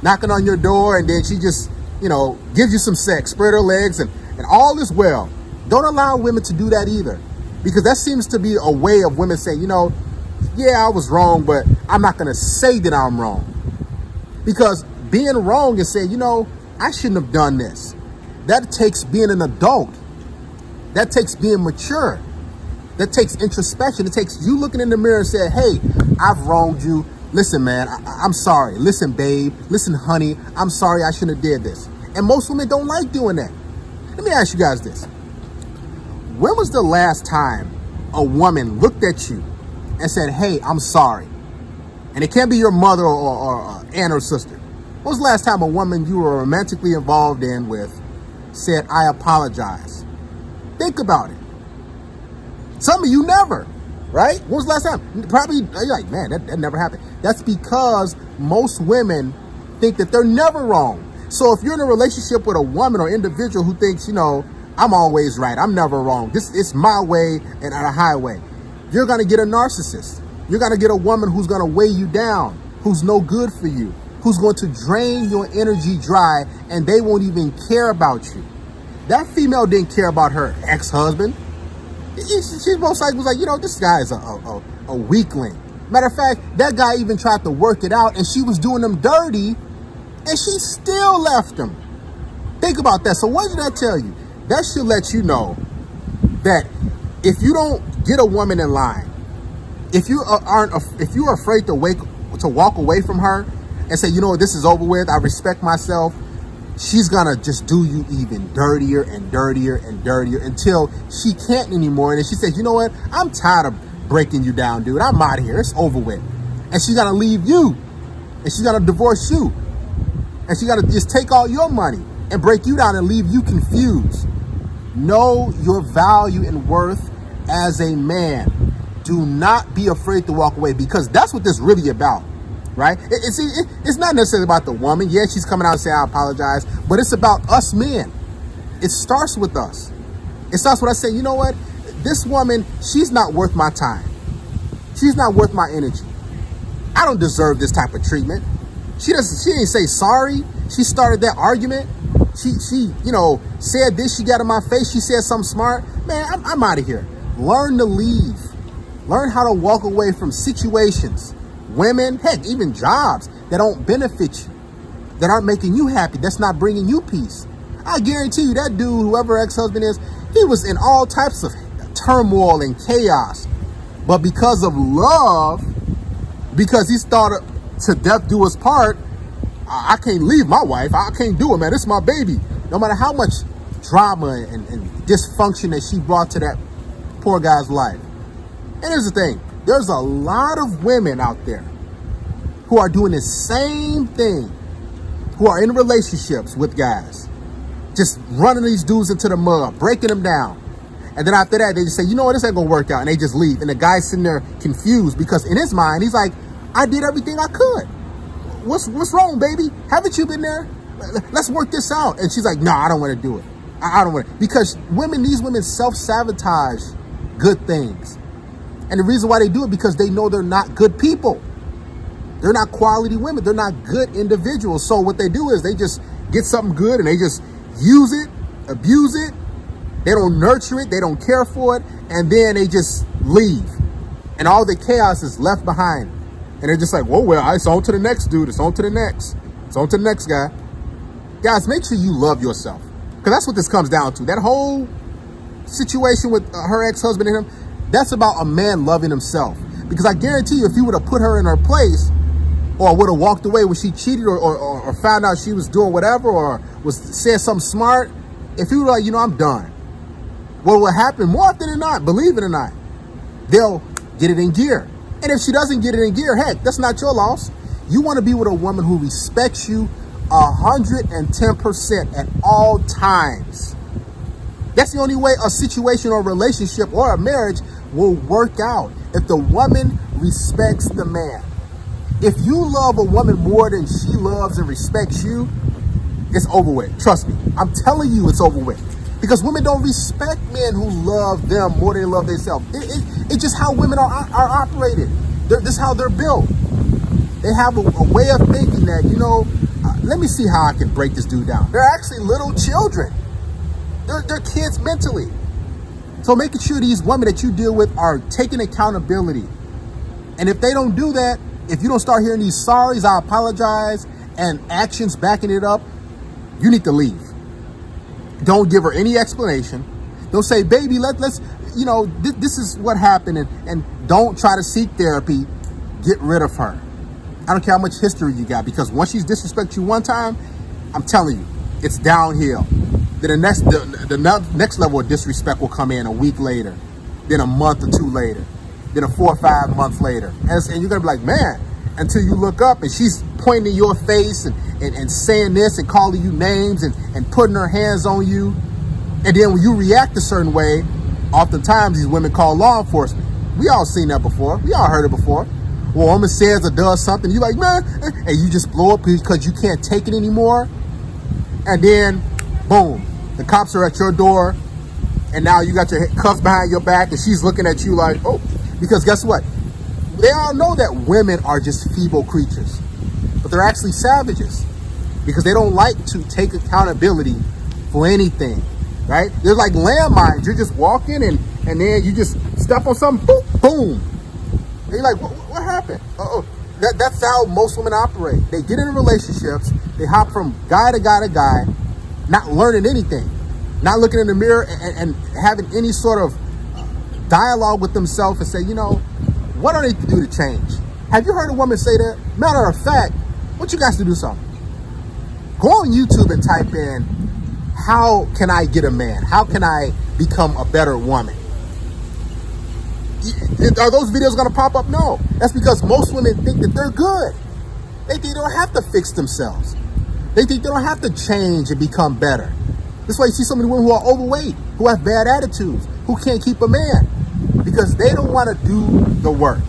knocking on your door, and then she just, you know, gives you some sex, spread her legs, and all is well. Don't allow women to do that either, because that seems to be a way of women saying, you know, yeah, I was wrong, but I'm not going to say that I'm wrong. Because being wrong is saying, you know, I shouldn't have done this. That takes being an adult. That takes being mature. That takes introspection. It takes you looking in the mirror and saying, hey, I've wronged you. Listen, man, I'm sorry. Listen, babe. Listen, honey, I'm sorry, I shouldn't have did this. And most women don't like doing that. Let me ask you guys this. When was the last time a woman looked at you and said, hey, I'm sorry? And it can't be your mother or aunt or sister. When was the last time a woman you were romantically involved in with said, I apologize? Think about it. Some of you never, right? When was the last time? Probably, you're like, man, that never happened. That's because most women think that they're never wrong. So if you're in a relationship with a woman or individual who thinks, you know, I'm always right, I'm never wrong, it's my way and a highway, you're going to get a narcissist. You're going to get a woman who's going to weigh you down, who's no good for you, who's going to drain your energy dry, and they won't even care about you. That female didn't care about her ex-husband. She most likely was like, you know, this guy is a weakling. Matter of fact, that guy even tried to work it out, and she was doing him dirty, and she still left him. Think about that. So what did I tell you? That should let you know that if you don't get a woman in line, if you are afraid to walk away from her and say, you know what, this is over with, I respect myself, she's gonna just do you even dirtier and dirtier and dirtier until she can't anymore. And then she says, you know what, I'm tired of breaking you down, dude. I'm out of here. It's over with. And she's gonna leave you. And she's gonna divorce you. And she's gonna just take all your money and break you down and leave you confused. Know your value and worth as a man. Do not be afraid to walk away, because that's what this is really about. Right? It's not necessarily about the woman. Yeah, she's coming out and saying, I apologize. But it's about us men. It starts with us. It starts with us saying, you know what? this woman, she's not worth my time. She's not worth my energy. I don't deserve this type of treatment. She didn't say sorry. She started that argument. She, you know, said this, she got in my face, she said something smart. Man, I'm out of here. Learn to leave. Learn how to walk away from situations, women, heck, even jobs that don't benefit you, that aren't making you happy, that's not bringing you peace. I guarantee you that dude, whoever ex-husband is, he was in all types of turmoil and chaos. But because of love, because he started to death do his part, I can't leave my wife. I can't do it, man. This is my baby. No matter how much drama and dysfunction that she brought to that poor guy's life. And here's the thing. There's a lot of women out there who are doing the same thing, who are in relationships with guys, just running these dudes into the mud, breaking them down. And then after that, they just say, you know what, this ain't gonna work out. And they just leave. And the guy's sitting there confused because in his mind, he's like, I did everything I could. What's wrong, baby? Haven't you been there? Let's work this out. And she's like, no, I don't want to do it. I don't want to. Because these women self-sabotage good things. And the reason why they do it, because they know they're not good people. They're not quality women. They're not good individuals. So what they do is they just get something good and they just use it, abuse it. They don't nurture it. They don't care for it. And then they just leave. And all the chaos is left behind. And they're just like, well, it's on to the next dude. It's on to the next. It's on to the next guy. Guys, make sure you love yourself. Because that's what this comes down to. That whole situation with her ex-husband and him, that's about a man loving himself. Because I guarantee you, if he would have put her in her place, or would have walked away when she cheated, or found out she was doing whatever, or said something smart, if he was like, you know, I'm done. What will happen more often than not, believe it or not, they'll get it in gear. And if she doesn't get it in gear, heck, that's not your loss. You want to be with a woman who respects you 110% at all times. That's the only way a situation or relationship or a marriage will work out. If the woman respects the man. If you love a woman more than she loves and respects you, it's over with. Trust me. I'm telling you it's over with. Because women don't respect men who love them more than they love themselves. It's just how women are operated. This is how they're built. They have a way of thinking that, you know, let me see how I can break this dude down. They're actually little children. They're kids mentally. So making sure these women that you deal with are taking accountability. And if they don't do that, if you don't start hearing these sorries, I apologize, and actions backing it up, you need to leave. Don't give her any explanation. Don't say, baby, let's you know, this is what happened, and don't try to seek therapy. Get rid of her. I don't care how much history you got, because once she's disrespected you one time, I'm telling you, it's downhill. Then the next level of disrespect will come in a week later, then a month or two later, then a 4 or 5 months later. And you're gonna be like, man, until you look up and she's pointing in your face and saying this and calling you names and putting her hands on you. And then when you react a certain way, oftentimes these women call law enforcement. We all seen that before. We all heard it before. Well, a woman says or does something, you're like, man, and you just blow up because you can't take it anymore. And then, boom, the cops are at your door, and now you got your cuffs behind your back, and she's looking at you like, oh, because guess what? They all know that women are just feeble creatures, but they're actually savages because they don't like to take accountability for anything, right? They're like landmines. You're just walking and then you just step on something, boom, boom. And you're like, what happened? Uh-oh. That's how most women operate. They get into relationships, they hop from guy to guy to guy, not learning anything, not looking in the mirror and having any sort of dialogue with themselves and say, you know, what do I need to do to change? Have you heard a woman say that? Matter of fact, what you guys to do something? Go on YouTube and type in, how can I get a man? How can I become a better woman? Are those videos going to pop up? No. That's because most women think that they're good. They think they don't have to fix themselves. They think they don't have to change and become better. That's why you see so many women who are overweight, who have bad attitudes, who can't keep a man, because they don't want to do the work.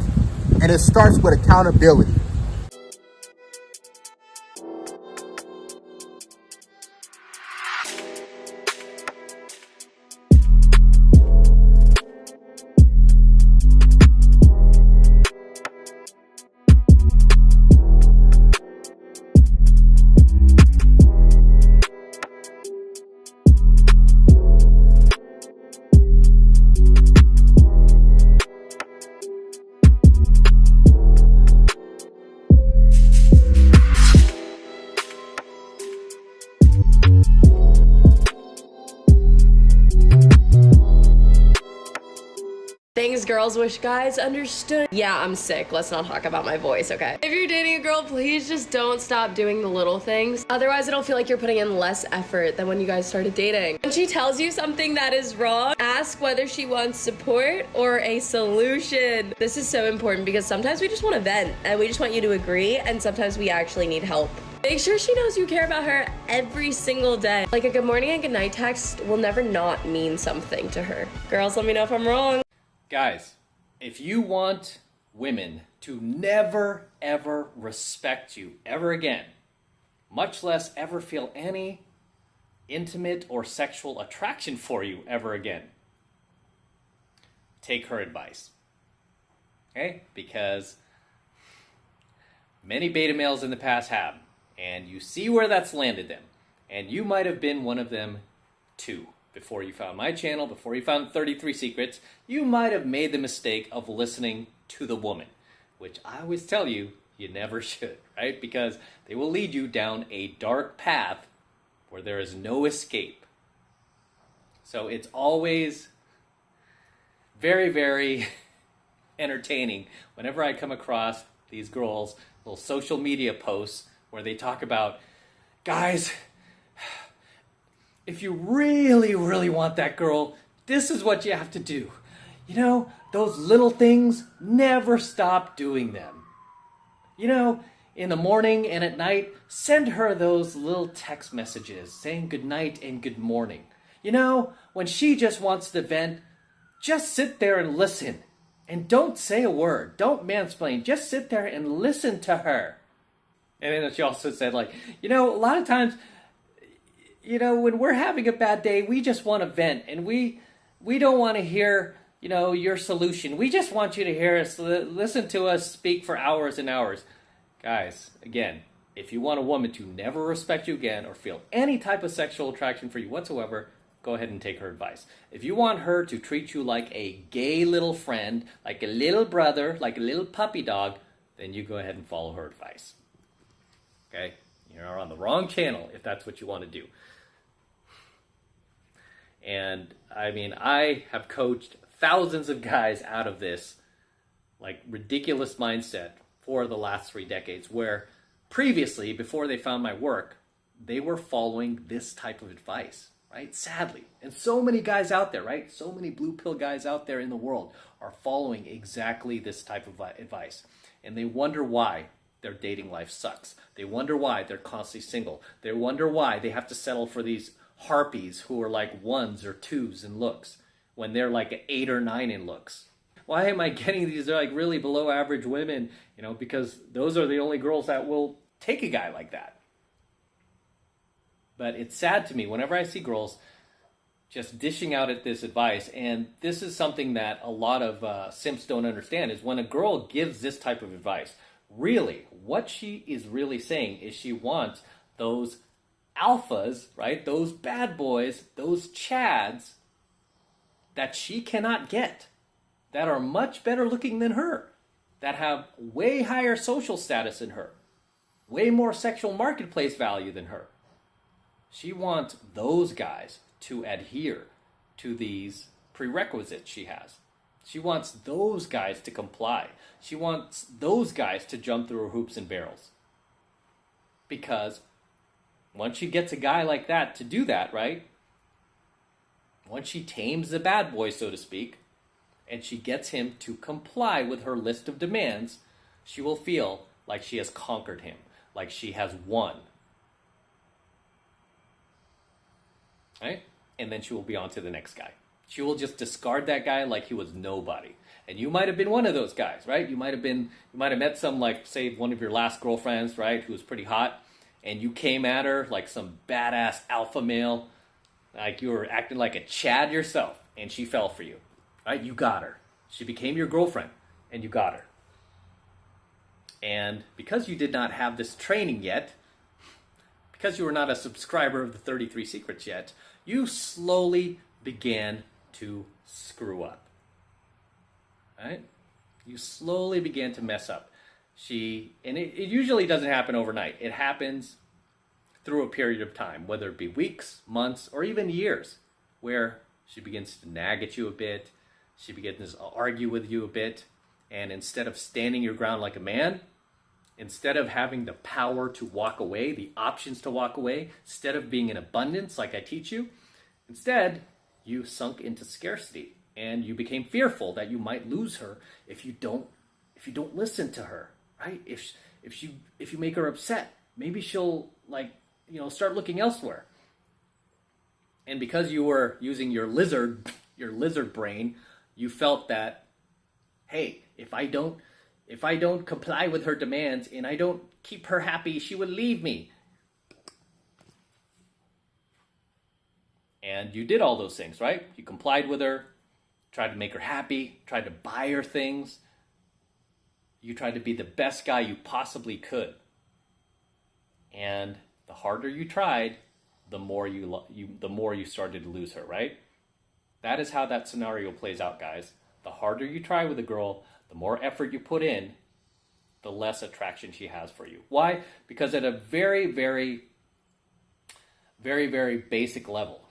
And it starts with accountability. girls wish guys understood. Yeah, I'm sick. Let's not talk about my voice, okay? If you're dating a girl, please just don't stop doing the little things. Otherwise, it'll feel like you're putting in less effort than when you guys started dating. When she tells you something that is wrong, ask whether she wants support or a solution. This is so important because sometimes we just want to vent and we just want you to agree, and sometimes we actually need help. Make sure she knows you care about her every single day. Like a good morning and good night text will never not mean something to her. Girls, let me know if I'm wrong. Guys, if you want women to never ever respect you ever again, much less ever feel any intimate or sexual attraction for you ever again, take her advice. Okay? Because many beta males in the past have. And you see where that's landed them. And you might have been one of them too. Before you found my channel, before you found 33 Secrets, you might have made the mistake of listening to the woman. Which I always tell you, you never should, right? Because they will lead you down a dark path where there is no escape. So it's always very, very entertaining whenever I come across these girls' little social media posts where they talk about, guys, if you really, really want that girl, this is what you have to do. You know, those little things, never stop doing them. You know, in the morning and at night, send her those little text messages saying good night and good morning. You know, when she just wants to vent, just sit there and listen. And don't say a word. Don't mansplain. Just sit there and listen to her. And then she also said, like, you know, a lot of times, you know, when we're having a bad day, we just want to vent. And we don't want to hear, you know, your solution. We just want you to hear us, listen to us speak for hours and hours. Guys, again, if you want a woman to never respect you again or feel any type of sexual attraction for you whatsoever, go ahead and take her advice. If you want her to treat you like a gay little friend, like a little brother, like a little puppy dog, then you go ahead and follow her advice. Okay? You're on the wrong channel if that's what you want to do. And, I mean, I have coached thousands of guys out of this, like, ridiculous mindset for the last 3 decades, where previously, before they found my work, they were following this type of advice, right? Sadly. And so many guys out there, right? So many blue pill guys out there in the world are following exactly this type of advice. And they wonder why their dating life sucks. They wonder why they're constantly single. They wonder why they have to settle for these harpies who are like 1s or 2s in looks when they're like 8 or 9 in looks. Why am I getting these like really below average women? You know, because those are the only girls that will take a guy like that. But it's sad to me whenever I see girls just dishing out at this advice, and this is something that a lot of simps don't understand, is when a girl gives this type of advice, really, what she is really saying is she wants those alphas, right? Those bad boys, those chads that she cannot get, that are much better looking than her, that have way higher social status than her, way more sexual marketplace value than her. She wants those guys to adhere to these prerequisites she has. She wants those guys to comply. She wants those guys to jump through her hoops and barrels. Because once she gets a guy like that to do that, right? Once she tames the bad boy, so to speak, and she gets him to comply with her list of demands, she will feel like she has conquered him, like she has won. Right? And then she will be on to the next guy. She will just discard that guy like he was nobody. And you might have been one of those guys, right? You might have met some, like, say, one of your last girlfriends, right, who was pretty hot, and you came at her like some badass alpha male, like you were acting like a Chad yourself, and she fell for you, right? You got her. She became your girlfriend, and you got her. And because you did not have this training yet, because you were not a subscriber of the 33 Secrets yet, you slowly began to screw up. Right? You slowly began to mess up. And it usually doesn't happen overnight. It happens through a period of time, whether it be weeks, months, or even years, where she begins to nag at you a bit. She begins to argue with you a bit. And instead of standing your ground like a man, instead of having the power to walk away, the options to walk away, instead of being in abundance like I teach you, instead you sunk into scarcity and you became fearful that you might lose her if you don't listen to her, right? If you make her upset, maybe she'll start looking elsewhere. And because you were using your lizard brain, you felt that, hey, if I don't comply with her demands and I don't keep her happy, she will leave me. And you did all those things, right? You complied with her, tried to make her happy, tried to buy her things. You tried to be the best guy you possibly could. And the harder you tried, the more you started to lose her, right? That is how that scenario plays out, guys. The harder you try with a girl, the more effort you put in, the less attraction she has for you. Why? Because at a very, very, very, very basic level,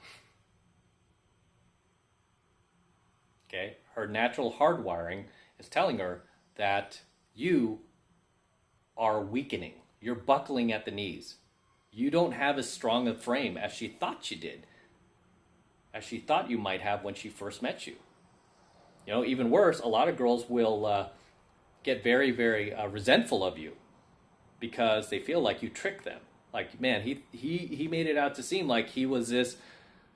okay, her natural hardwiring is telling her that you are weakening. You're buckling at the knees. You don't have as strong a frame as she thought you did, as she thought you might have when she first met you. You know, even worse, a lot of girls will get very, very resentful of you because they feel like you tricked them. Like, man, he made it out to seem like he was this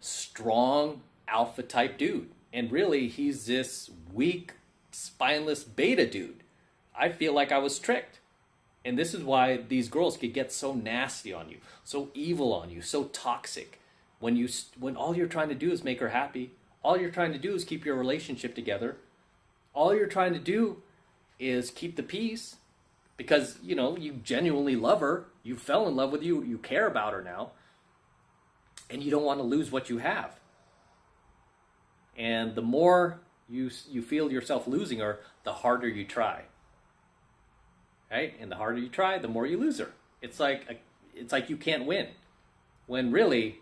strong alpha type dude. And really, he's this weak, spineless beta dude. I feel like I was tricked. And this is why these girls could get so nasty on you, so evil on you, so toxic. When all you're trying to do is make her happy, all you're trying to do is keep your relationship together, all you're trying to do is keep the peace because, you know, you genuinely love her, you fell in love with you, you care about her now, and you don't want to lose what you have. And the more you feel yourself losing her, the harder you try. Right? And the harder you try, the more you lose her. It's like you can't win. When really,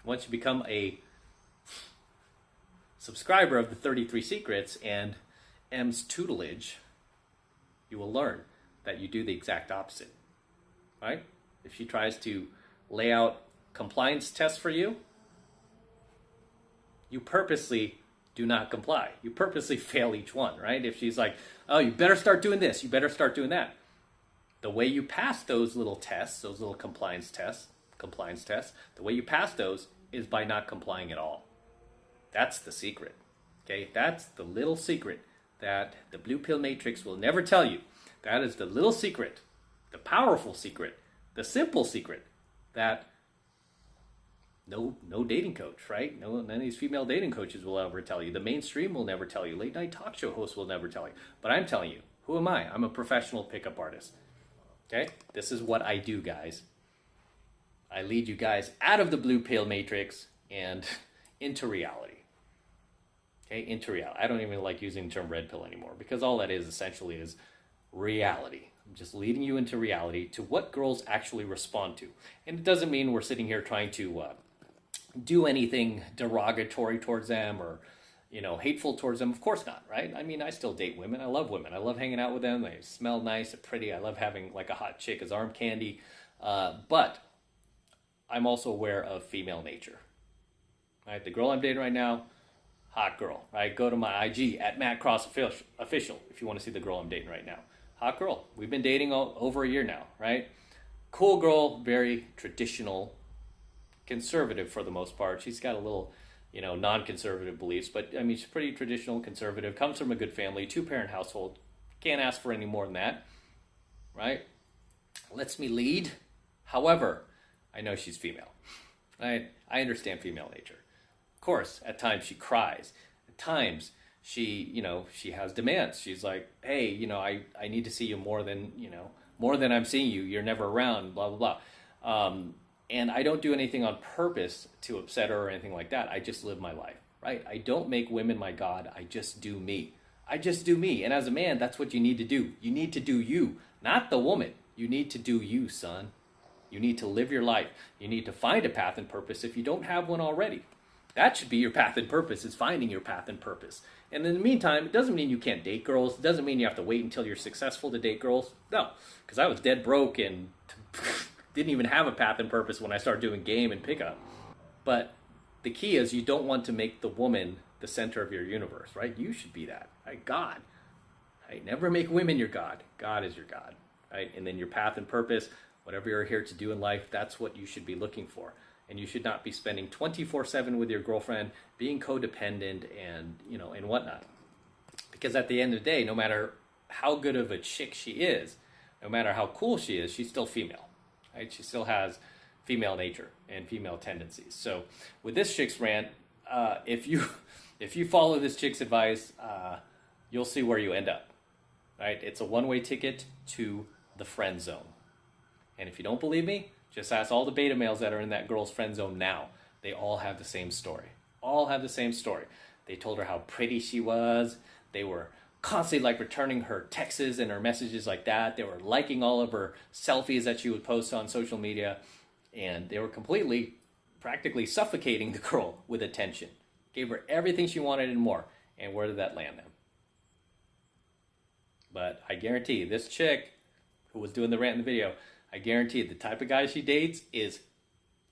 once you become a subscriber of the 33 Secrets and M's tutelage, you will learn that you do the exact opposite. Right? If she tries to lay out compliance tests for you, you purposely do not comply. You purposely fail each one, right? If she's like, oh, you better start doing this, you better start doing that. The way you pass those little tests, those little compliance tests, the way you pass those is by not complying at all. That's the secret, okay? That's the little secret that the Blue Pill Matrix will never tell you. That is the little secret, the powerful secret, the simple secret that no dating coach, right? None of these female dating coaches will ever tell you. The mainstream will never tell you. Late night talk show hosts will never tell you. But I'm telling you, who am I? I'm a professional pickup artist. Okay? This is what I do, guys. I lead you guys out of the Blue Pill Matrix and into reality. Okay? Into reality. I don't even like using the term red pill anymore because all that is essentially is reality. I'm just leading you into reality to what girls actually respond to. And it doesn't mean we're sitting here trying to do anything derogatory towards them or, you know, hateful towards them. Of course not, right? I mean, I still date women. I love women. I love hanging out with them. They smell nice, they're pretty. I love having like a hot chick as arm candy. But I'm also aware of female nature. Right? The girl I'm dating right now, hot girl, right? Go to my IG at MattCrossOfficial if you want to see the girl I'm dating right now. Hot girl. We've been dating over a year now, right? Cool girl, very traditional, conservative for the most part. She's got a little, you know, non-conservative beliefs, but I mean, she's pretty traditional, conservative, comes from a good family, 2-parent household. Can't ask for any more than that, right? Lets me lead. However, I know she's female. I understand female nature. Of course, at times she cries. At times she, you know, she has demands. She's like, hey, you know, I need to see you more than I'm seeing you. You're never around, blah, blah, blah. And I don't do anything on purpose to upset her or anything like that. I just live my life, right? I don't make women my God. I just do me. I just do me. And as a man, that's what you need to do. You need to do you, not the woman. You need to do you, son. You need to live your life. You need to find a path and purpose if you don't have one already. That should be your path and purpose, is finding your path and purpose. And in the meantime, it doesn't mean you can't date girls. It doesn't mean you have to wait until you're successful to date girls. No, because I was dead broke and didn't even have a path and purpose when I started doing game and pickup. But the key is you don't want to make the woman the center of your universe, right? You should be that, right? God. Right? Never make women your God. God is your God, right? And then your path and purpose, whatever you're here to do in life, that's what you should be looking for. And you should not be spending 24/7 with your girlfriend, being codependent and, and whatnot. Because at the end of the day, no matter how good of a chick she is, no matter how cool she is, she's still female, right? She still has female nature and female tendencies. So with this chick's rant, if you follow this chick's advice, you'll see where you end up, right? It's a one-way ticket to the friend zone. And if you don't believe me, just ask all the beta males that are in that girl's friend zone now. They all have the same story. All have the same story. They told her how pretty she was. They were constantly like returning her texts and her messages like that. They were liking all of her selfies that she would post on social media. And they were practically suffocating the girl with attention. Gave her everything she wanted and more. And where did that land them? But I guarantee this chick who was doing the rant in the video, I guarantee the type of guy she dates is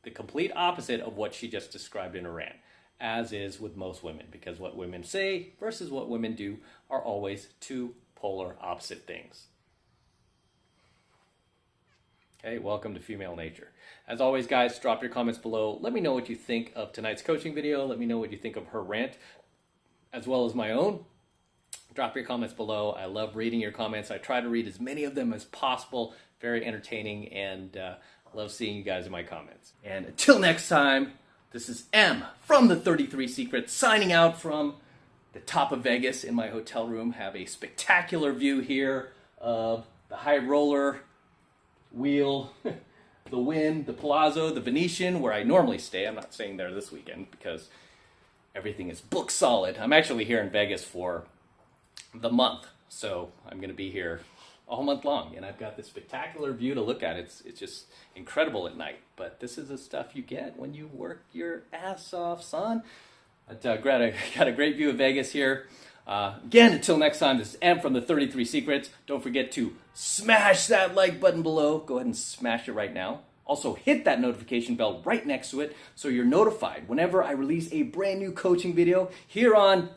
the complete opposite of what she just described in her rant, as is with most women, because what women say versus what women do are always two polar opposite things. Okay, welcome to Female Nature. As always, guys, drop your comments below. Let me know what you think of tonight's coaching video. Let me know what you think of her rant, as well as my own. Drop your comments below. I love reading your comments. I try to read as many of them as possible. Very entertaining, and love seeing you guys in my comments. And until next time, this is M from the 33 Secrets, signing out from the top of Vegas in my hotel room. Have a spectacular view here of the High Roller, Wheel, the Wynn, the Palazzo, the Venetian, where I normally stay. I'm not staying there this weekend because everything is book solid. I'm actually here in Vegas for the month, so I'm going to be here all month long, and I've got this spectacular view to look at. It's just incredible at night, but this is the stuff you get when you work your ass off, son. But, got a great view of Vegas here. Again, until next time, this is M from the 33 Secrets. Don't forget to smash that like button below. Go ahead and smash it right now. Also, hit that notification bell right next to it so you're notified whenever I release a brand new coaching video here on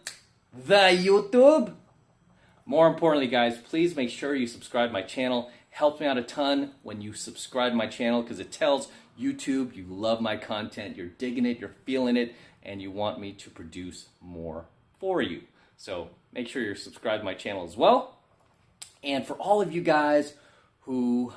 the YouTube. More importantly, guys, please make sure you subscribe to my channel. Helps me out a ton when you subscribe to my channel because it tells YouTube you love my content, you're digging it, you're feeling it, and you want me to produce more for you. So make sure you're subscribed to my channel as well. And for all of you guys who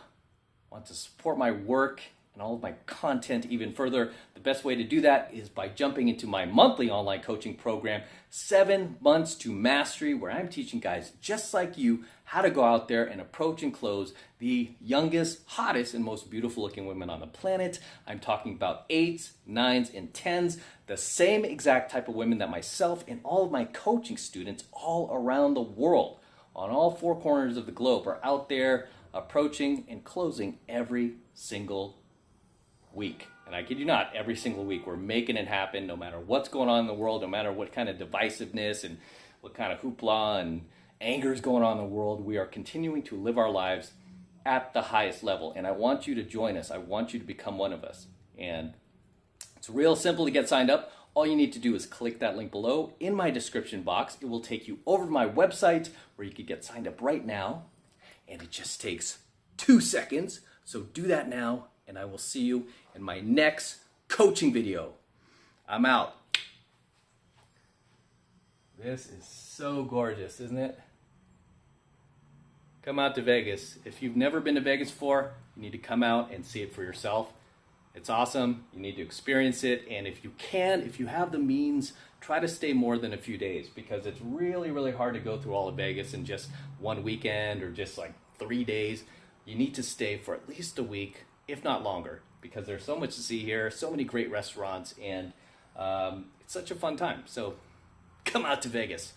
want to support my work and all of my content even further, the best way to do that is by jumping into my monthly online coaching program, 7 Months to Mastery, where I'm teaching guys just like you how to go out there and approach and close the youngest, hottest, and most beautiful looking women on the planet. I'm talking about 8s, 9s, and 10s, the same exact type of women that myself and all of my coaching students all around the world, on all 4 corners of the globe, are out there approaching and closing every single week. And I kid you not, every single week we're making it happen, no matter what's going on in the world, no matter what kind of divisiveness and what kind of hoopla and anger is going on in the world. We are continuing to live our lives at the highest level, and I want you to join us. I want you to become one of us. And it's real simple to get signed up. All you need to do is click that link below in my description box. It will take you over to my website where you can get signed up right now, and it just takes 2 seconds. So do that now, and I will see you in my next coaching video. I'm out. This is so gorgeous, isn't it? Come out to Vegas. If you've never been to Vegas before, you need to come out and see it for yourself. It's awesome. You need to experience it. And if you can, if you have the means, try to stay more than a few days, because it's really, really hard to go through all of Vegas in just one weekend or just like 3 days. You need to stay for at least a week, if not longer, because there's so much to see here, so many great restaurants, and it's such a fun time. So come out to Vegas.